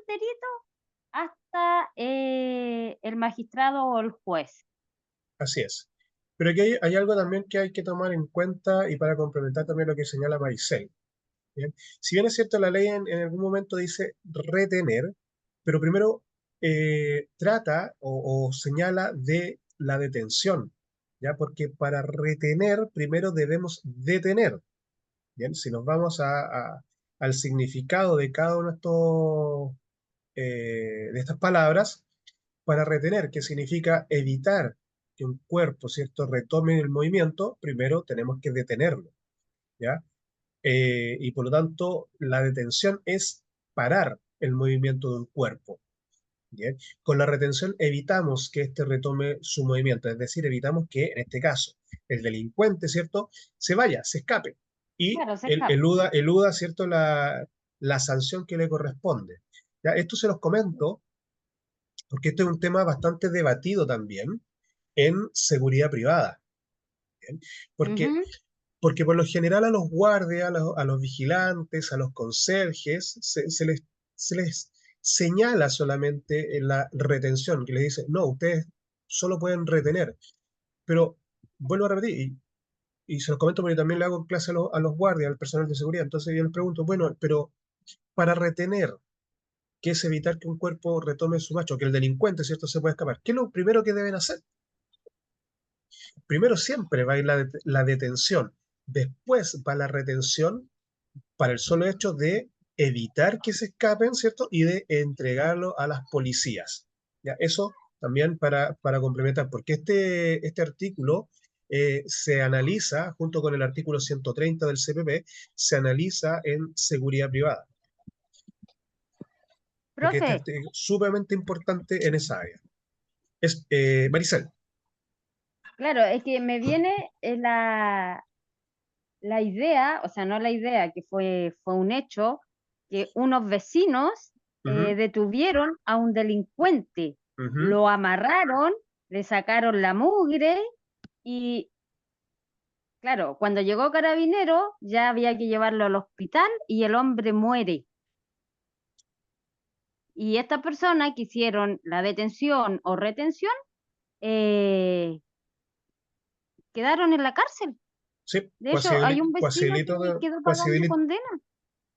hasta el magistrado o el juez. Así es. Pero aquí hay algo también que hay que tomar en cuenta y para complementar también lo que señala Maricel. ¿Bien? Si bien es cierto, la ley en algún momento dice retener, pero primero trata o señala de la detención, ¿ya? Porque para retener primero debemos detener. Bien, si nos vamos al significado de cada uno de estas palabras, para retener, que significa evitar que un cuerpo, ¿cierto?, retome el movimiento, primero tenemos que detenerlo, ¿ya? Y por lo tanto, la detención es parar el movimiento de un cuerpo. ¿Bien? Con la retención evitamos que éste retome su movimiento, es decir, evitamos que, en este caso, el delincuente, ¿cierto?, se vaya, se escape y claro, se escape. eluda, ¿cierto?, la sanción que le corresponde. ¿Ya? Esto se los comento porque este es un tema bastante debatido también en seguridad privada. ¿Bien? Porque por lo general a los guardias, a los vigilantes, a los conserjes, se les señala solamente en la retención, que les dice, no, ustedes solo pueden retener. Pero vuelvo a repetir, y se los comento porque también le hago clase a los guardias, al personal de seguridad, entonces yo les pregunto, bueno, pero para retener, que es evitar que un cuerpo retome su macho, que el delincuente, ¿cierto?, se pueda escapar, ¿qué es lo primero que deben hacer? Primero siempre va a ir la detención, después va la retención para el solo hecho de evitar que se escapen, ¿cierto? Y de entregarlo a las policías. ¿Ya? Eso también para complementar, porque este artículo se analiza, junto con el artículo 130 del CPP, se analiza en seguridad privada. Porque Profe, este es sumamente importante en esa área. Maricel. claro, es que me viene la idea, o sea, no la idea, que fue un hecho, que unos vecinos detuvieron a un delincuente, lo amarraron, le sacaron la mugre y, claro, cuando llegó Carabinero ya había que llevarlo al hospital y el hombre muere. Y estas personas que hicieron la detención o retención quedaron en la cárcel. Sí, De hecho, hay un vecino que quedó pagando condena.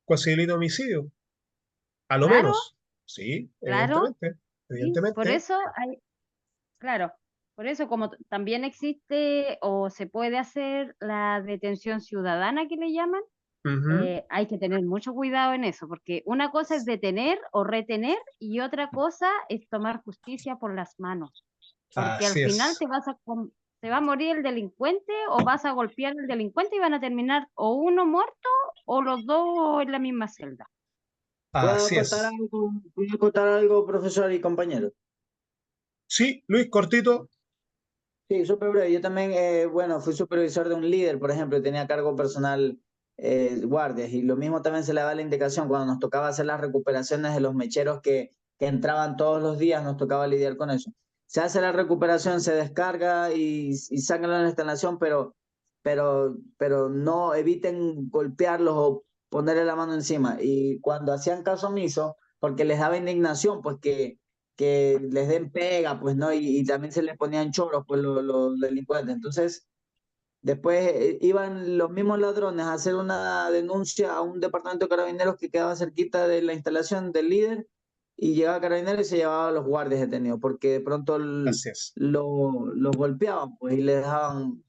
Cuasi delito de homicidio. A lo Claro, menos. Sí, Claro, evidentemente, sí, por evidentemente. eso hay, claro, por eso como también existe o se puede hacer la detención ciudadana que le llaman, Ujú. hay que tener mucho cuidado en eso, porque una cosa es detener o retener y otra cosa es tomar justicia por las manos, porque al Así final es, se va a morir el delincuente o vas a golpear al delincuente y van a terminar o uno muerto o los dos en la misma celda. así es. ¿Puedo acotar algo, profesor y compañero? Sí, Luis, cortito. Sí, súper breve. Yo también, bueno, fui supervisor de un líder, por ejemplo, y tenía a cargo personal guardias. Y lo mismo también se le daba la indicación cuando nos tocaba hacer las recuperaciones de los mecheros que entraban todos los días, nos tocaba lidiar con eso. Se hace la recuperación, se descarga y sacan la instalación, pero no eviten golpearlos o ponerle la mano encima. Y cuando hacían caso omiso, porque les daba indignación, pues que les den pega, pues, ¿no? Y también se les ponían choros, pues, los delincuentes. Entonces, después iban los mismos ladrones a hacer una denuncia a un departamento de carabineros que quedaba cerquita de la instalación del líder y llegaba Carabineros y se llevaba a los guardias detenidos, porque de pronto Así es, los golpeaban, pues, y les dejaban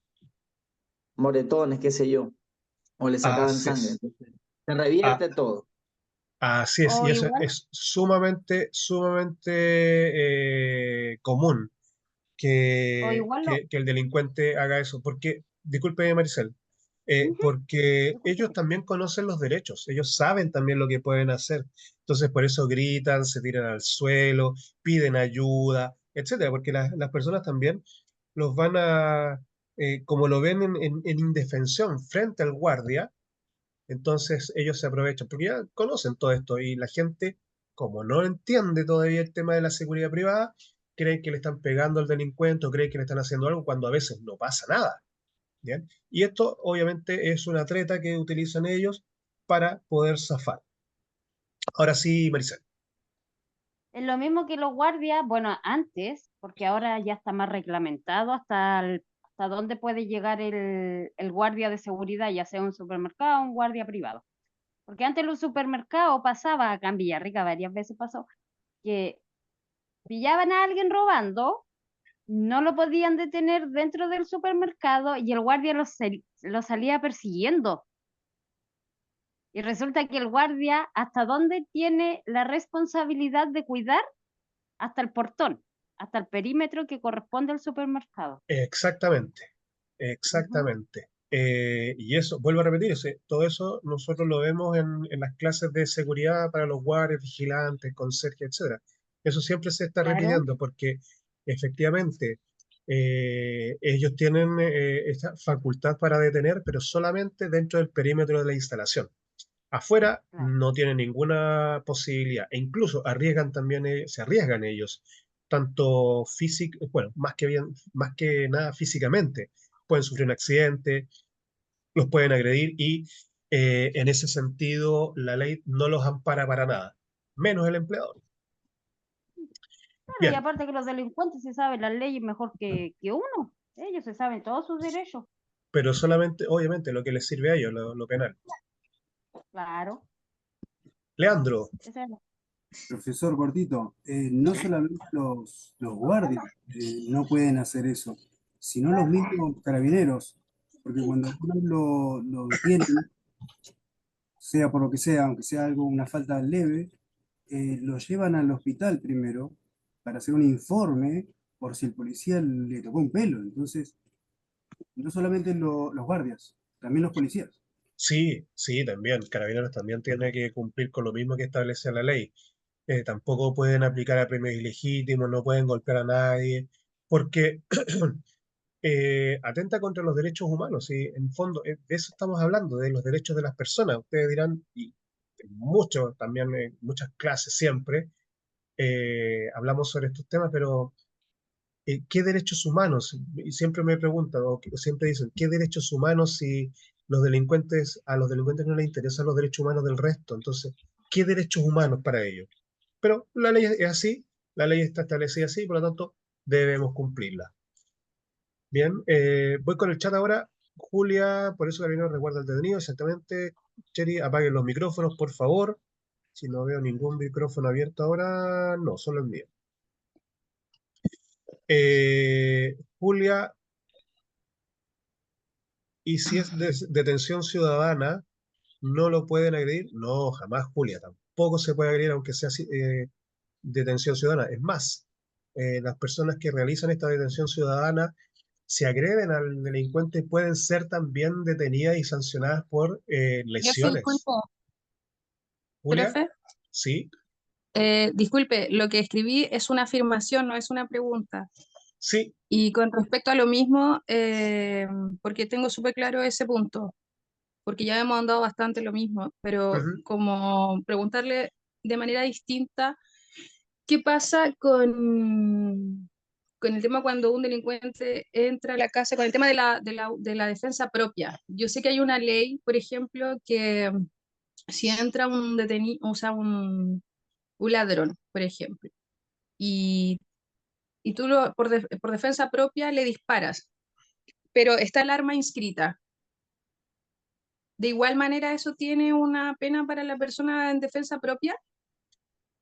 moretones, qué sé yo, o le sacaban así sangre. es. Entonces, se Ah, revierte todo. así es, O y eso igual, es sumamente, sumamente común o igual lo, que el delincuente haga eso. Porque, disculpe, Maricel, ujú, porque disculpe. ellos también conocen los derechos, ellos saben también lo que pueden hacer. Entonces, por eso gritan, se tiran al suelo, piden ayuda, etcétera, porque las personas también los van a, como lo ven en indefensión frente al guardia, entonces ellos se aprovechan, porque ya conocen todo esto y la gente, como no entiende todavía el tema de la seguridad privada, creen que le están pegando al delincuente o creen que le están haciendo algo cuando a veces no pasa nada. ¿Bien? Y esto obviamente es una treta que utilizan ellos para poder zafar. Ahora sí, Maricel. Es lo mismo que los guardias, bueno, antes, porque ahora ya está más reglamentado hasta dónde puede llegar el guardia de seguridad, ya sea un supermercado o un guardia privado. Porque antes en los supermercados pasaba, acá en Villarrica varias veces pasó, que pillaban a alguien robando, no lo podían detener dentro del supermercado y el guardia lo salía persiguiendo. Y resulta que el guardia, ¿hasta dónde tiene la responsabilidad de cuidar? Hasta el portón, hasta el perímetro que corresponde al supermercado. Exactamente, Ujú, exactamente. Y eso, vuelvo a repetir, todo eso nosotros lo vemos en las clases de seguridad para los guardias, vigilantes, conserjes, etcétera. Eso siempre se está claro, repitiendo porque efectivamente ellos tienen esta facultad para detener, pero solamente dentro del perímetro de la instalación. Afuera claro. no tienen ninguna posibilidad e incluso arriesgan también, se arriesgan ellos, tanto físico, bueno, más que bien, más que nada físicamente. Pueden sufrir un accidente, los pueden agredir y en ese sentido la ley no los ampara para nada, menos el empleador. Claro, y Bien, aparte que los delincuentes se saben las leyes mejor que uno. Ellos se saben todos sus derechos. pero solamente, obviamente, lo que les sirve a ellos, lo penal. Claro, Leandro, esa es Profesor Cortito, no solamente los guardias no pueden hacer eso, sino los mismos carabineros, porque cuando uno lo detienen, sea por lo que sea, aunque sea algo, una falta leve, lo llevan al hospital primero para hacer un informe por si el policía le tocó un pelo. Entonces, no solamente los guardias, también los policías. sí, sí, también, Carabineros también tiene que cumplir con lo mismo que establece la ley. Tampoco pueden aplicar a premios ilegítimos, no pueden golpear a nadie, porque atenta contra los derechos humanos. Y en fondo, de eso estamos hablando, de los derechos de las personas. Ustedes dirán, y mucho también, en muchas clases siempre, hablamos sobre estos temas, pero ¿qué derechos humanos? Y siempre me preguntan, o siempre dicen, ¿qué derechos humanos si a los delincuentes no les interesan los derechos humanos del resto? Entonces, ¿qué derechos humanos para ellos? Pero la ley es así, la ley está establecida así, por lo tanto debemos cumplirla. Bien, voy con el chat ahora. Julia, por eso Carolina recuerda el detenido, exactamente. Cheri, apaguen los micrófonos, por favor. Si no veo ningún micrófono abierto ahora, no, solo el mío. Julia, ¿y si es detención ciudadana, no lo pueden agredir? No, jamás, Julia, tampoco se puede agredir aunque sea detención ciudadana. Es más, las personas que realizan esta detención ciudadana, si agreden al delincuente, pueden ser también detenidas y sancionadas por Profe, lesiones. disculpe, Julia, profe, sí, disculpe, lo que escribí es una afirmación, no es una pregunta. sí, Y con respecto a lo mismo, porque tengo súper claro ese punto, porque ya hemos andado bastante lo mismo, pero ujú. como preguntarle de manera distinta, ¿qué pasa con el tema cuando un delincuente entra a la casa, con el tema de la defensa propia? Yo sé que hay una ley, por ejemplo, que si entra un detenido, o sea, un ladrón, por ejemplo, y, y tú por defensa propia le disparas, pero está el arma inscrita. ¿De igual manera eso tiene una pena para la persona en defensa propia?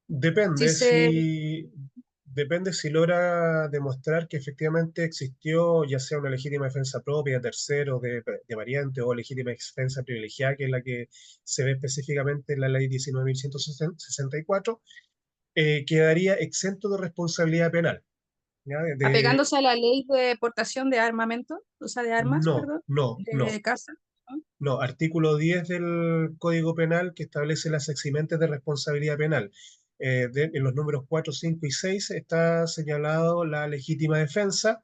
Si Depende se... si, depende si logra demostrar que efectivamente existió ya sea una legítima defensa propia, de tercero, de variante o legítima defensa privilegiada, que es la que se ve específicamente en la ley 19.164, quedaría exento de responsabilidad penal. ¿Ya? apegándose a la ley de portación de armamento, o sea, de armas, No, perdón, no, no. de casa, ¿no? No, artículo 10 del Código Penal que establece las eximentes de responsabilidad penal. En los números 4, 5 y 6 está señalado la legítima defensa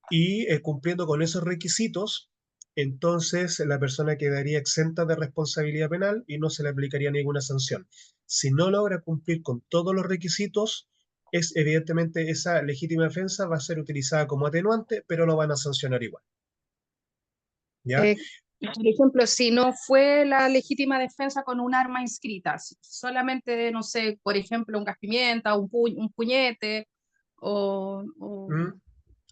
y cumpliendo con esos requisitos, entonces la persona quedaría exenta de responsabilidad penal y no se le aplicaría ninguna sanción. Si no logra cumplir con todos los requisitos, es evidentemente esa legítima defensa va a ser utilizada como atenuante, pero lo van a sancionar igual. ¿Ya? Eh, por ejemplo, si no fue la legítima defensa con un arma inscrita, solamente, no sé, por ejemplo, un gas pimienta, un puñete o, ¿Mm? o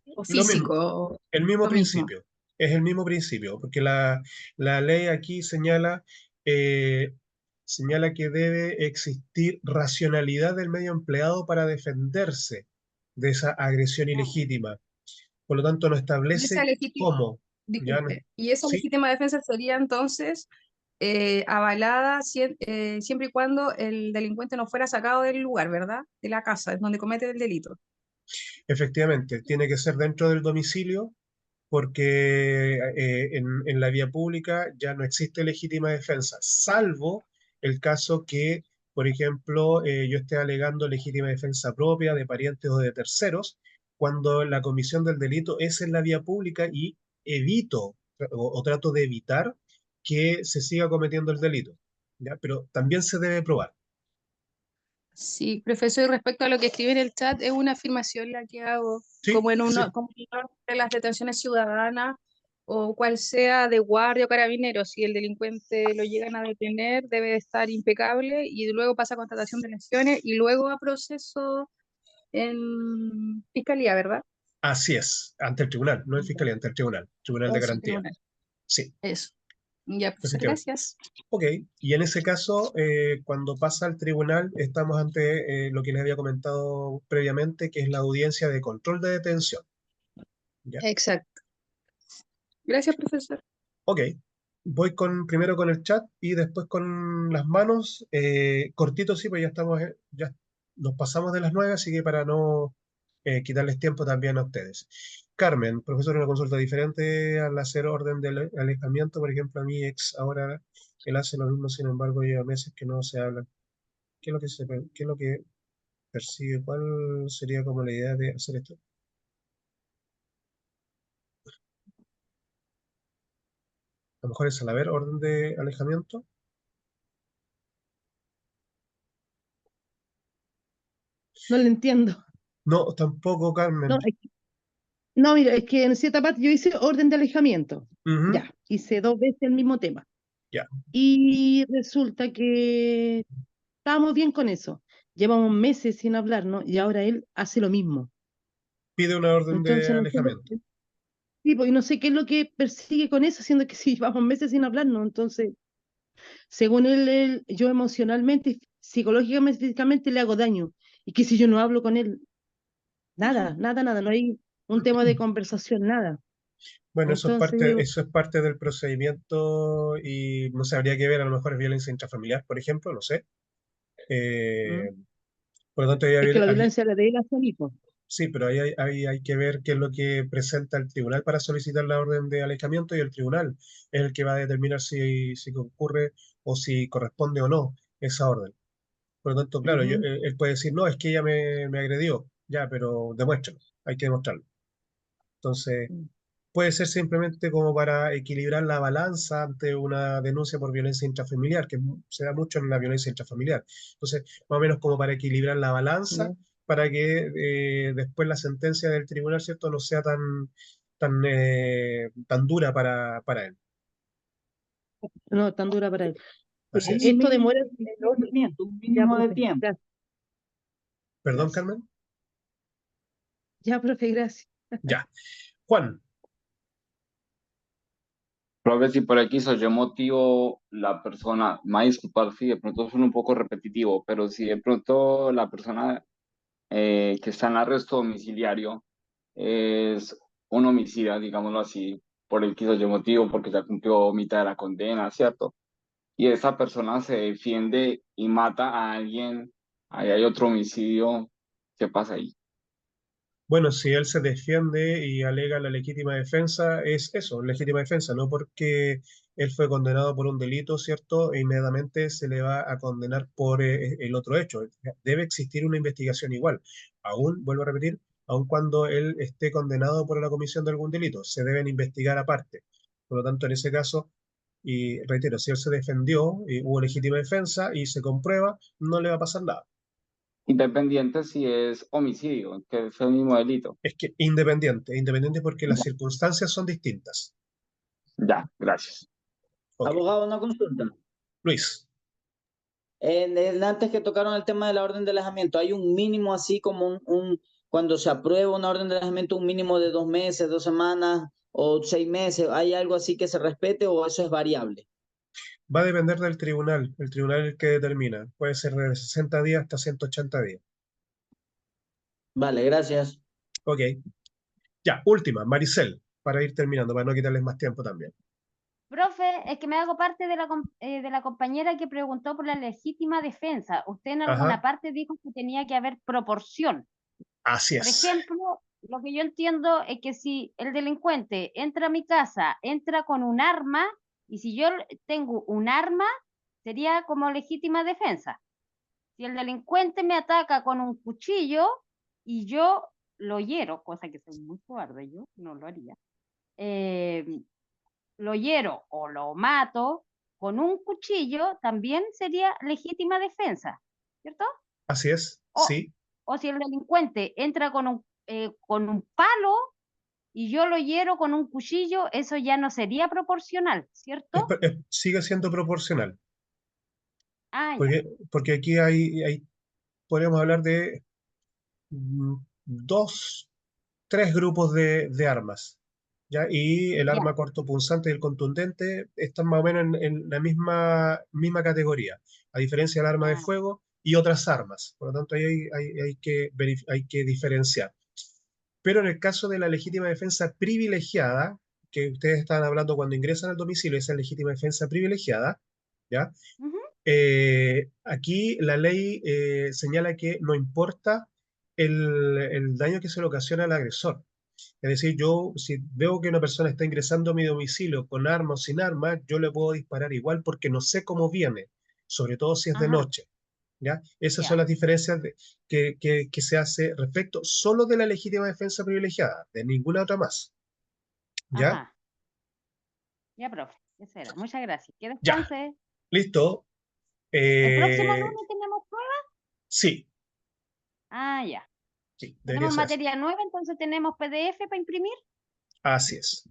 Lo mismo. físico, El mismo lo mismo. principio, es el mismo principio, porque la ley aquí eh, señala que debe existir racionalidad del medio empleado para defenderse de esa agresión ilegítima. Por lo tanto, no Y esa establece legítima, cómo. ¿Ya? disculpe, y esa Sí, legítima defensa sería entonces avalada siempre y cuando el delincuente no fuera sacado del lugar, ¿verdad? De la casa, es donde comete el delito. efectivamente, tiene que ser dentro del domicilio porque en la vía pública ya no existe legítima defensa, salvo el caso que, por ejemplo, yo esté alegando legítima defensa propia de parientes o de terceros, cuando la comisión del delito es en la vía pública y evito o trato de evitar que se siga cometiendo el delito. ¿Ya? Pero también se debe probar. Sí, profesor, y respecto a lo que escribe en el chat, es una afirmación la que hago, Sí, como en sí, uno, como en una de las detenciones ciudadanas o cual sea de guardia o carabinero, si el delincuente lo llegan a detener, debe de estar impecable y luego pasa a constatación de lesiones y luego a proceso en fiscalía, ¿verdad? así es, ante el tribunal, no en Ya. fiscalía, ante el tribunal, tribunal de Eso, garantía. tribunal. Sí, Eso. Ya, profesor, efectivamente. gracias. Ok, y en ese caso, cuando pasa al tribunal, estamos ante lo que les había comentado previamente, que es la audiencia de control de detención. ¿Ya? Exacto. Gracias, profesor. Ok, voy primero con el chat y después con las manos. Cortito, sí, pues ya estamos, ya nos pasamos de las 9, así que para no quitarles tiempo también a ustedes. Carmen, profesor, una consulta diferente al hacer orden de alejamiento. Por ejemplo, a mi ex ahora él hace lo mismo, sin embargo, lleva meses que no se hablan. ¿Qué es lo que persigue? ¿Cuál sería como la idea de hacer esto? A lo mejor es al haber orden de alejamiento. No lo entiendo. No, tampoco, No, Carmen. no, mira, es que en cierta parte yo hice orden de alejamiento. Ujú, Ya, hice 2 veces el mismo tema. ya. Y resulta que estábamos bien con eso. Llevamos meses sin hablar, ¿no? Y ahora él hace lo mismo. Pide una orden de Entonces, no sé, alejamiento. sí, pues, y no sé qué es lo que persigue con eso, siendo que si llevamos meses sin hablar, ¿no? Entonces, Según él, yo emocionalmente, psicológicamente, físicamente le hago daño. Y que si yo no hablo con él, nada, nada, nada, no hay un tema de conversación, nada. Bueno, Entonces yo digo, eso es parte del procedimiento y no sé, habría que ver, a lo mejor es violencia intrafamiliar, por ejemplo, no sé. mm, Eh, por lo tanto, es que la violencia la de él hacia mí, po. sí, pero hay que ver qué es lo que presenta el tribunal para solicitar la orden de alejamiento y el tribunal es el que va a determinar si concurre o si corresponde o no esa orden. Por lo tanto, claro, Ujú. él puede decir, no, es que ella me agredió, ya, pero demuéstralo, hay que demostrarlo. Entonces, Mm. puede ser simplemente como para equilibrar la balanza ante una denuncia por violencia intrafamiliar, que se da mucho en la violencia intrafamiliar. Entonces, más o menos como para equilibrar la balanza, Ya. para que después la sentencia del tribunal, ¿cierto?, no sea tan dura para él. No, tan dura para él. Así Hay un es. Esto mínimo demora de el otro. procedimiento, un Ya, mínimo de profe, tiempo. gracias. Perdón, Gracias. Carmen. Ya, profe, gracias. Ya. Juan, Profe, si por aquí soy yo motivo la persona, me va a disculpar si de pronto suena un poco repetitivo, pero si de pronto la persona que está en arresto domiciliario es un homicida, digámoslo así, por el quiso yo motivo, porque ya cumplió mitad de la condena, ¿cierto? Y esa persona se defiende y mata a alguien, ahí hay otro homicidio, ¿qué pasa ahí? bueno, si él se defiende y alega la legítima defensa, es eso, legítima defensa, no porque él fue condenado por un delito, ¿cierto? E inmediatamente se le va a condenar por el otro hecho. Debe existir una investigación igual. Aún, vuelvo a repetir, aun cuando él esté condenado por la comisión de algún delito, se deben investigar aparte. Por lo tanto, en ese caso, y reitero, si él se defendió y hubo legítima defensa y se comprueba, no le va a pasar nada. Independiente si es homicidio, que es el mismo delito. Es que independiente porque las circunstancias son distintas. Ya, gracias. Ok. Abogado, una consulta. Luis, Antes que tocaron el tema de la orden de alejamiento, ¿hay un mínimo así como cuando se aprueba una orden de alejamiento, un mínimo de 2 meses, 2 semanas o 6 meses? ¿Hay algo así que se respete o eso es variable? va a depender del tribunal, el tribunal es el que determina. Puede ser de 60 días hasta 180 días. Vale, gracias. Ok. Ya, última, Maricel, para ir terminando, para no quitarles más tiempo también. Profe, es que me hago parte de la compañera que preguntó por la legítima defensa. Usted en alguna Ajá, parte dijo que tenía que haber proporción. así Por es. ejemplo, lo que yo entiendo es que si el delincuente entra a mi casa, entra con un arma, y si yo tengo un arma, sería como legítima defensa. Si el delincuente me ataca con un cuchillo y yo lo hiero, cosa que soy muy cobarde, yo no lo haría, eh, lo hiero o lo mato con un cuchillo, también sería legítima defensa, ¿cierto? Así es, O, sí. o si el delincuente entra con un palo y yo lo hiero con un cuchillo, eso ya no sería proporcional, ¿cierto? Sigue siendo proporcional. Ah, ya. Porque aquí podríamos hablar de mm, dos, tres grupos de armas, ¿ya? Y el Ya. arma cortopunzante y el contundente están más o menos en la misma categoría, a diferencia del arma de Ah, fuego y otras armas. Por lo tanto, ahí hay que diferenciar. Pero en el caso de la legítima defensa privilegiada, que ustedes estaban hablando cuando ingresan al domicilio, esa legítima defensa privilegiada, ¿ya? ujú, Aquí la ley señala que no importa el daño que se le ocasiona al agresor. Es decir, yo si veo que una persona está ingresando a mi domicilio con arma o sin arma, yo le puedo disparar igual porque no sé cómo viene, sobre todo si es de ajá, noche. ¿Ya? Esas son ya, las diferencias que se hace respecto solo de la legítima defensa privilegiada, de ninguna otra más. ¿Ya? ajá. Ya, profe. Eso era. Muchas gracias. Que Ya, descanse. listo. ¿El próximo Eh, lunes tenemos prueba? sí, Ah, ya. sí, debería Tenemos ser así. materia nueva, entonces tenemos PDF para imprimir. Así es,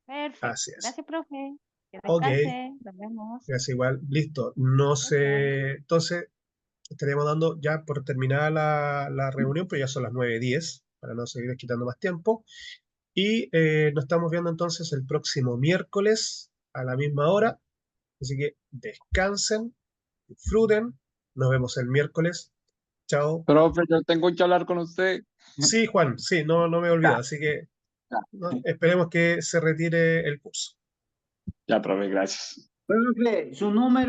Perfecto. así es. Gracias, profe. Que Ok, descanse. Nos vemos. es igual, listo. No Chao, chao. sé, entonces estaríamos dando ya por terminada la reunión, pero ya son las 9:10 para no seguir quitando más tiempo. Y nos estamos viendo entonces el próximo miércoles a la misma hora, Así que descansen, disfruten. Nos vemos el miércoles. Chao. Profe, yo tengo que hablar con usted. Sí, Juan, sí, no me olvido. Ya, Así que ya, esperemos que se retire el curso. ya, profe, gracias. Profe, su número.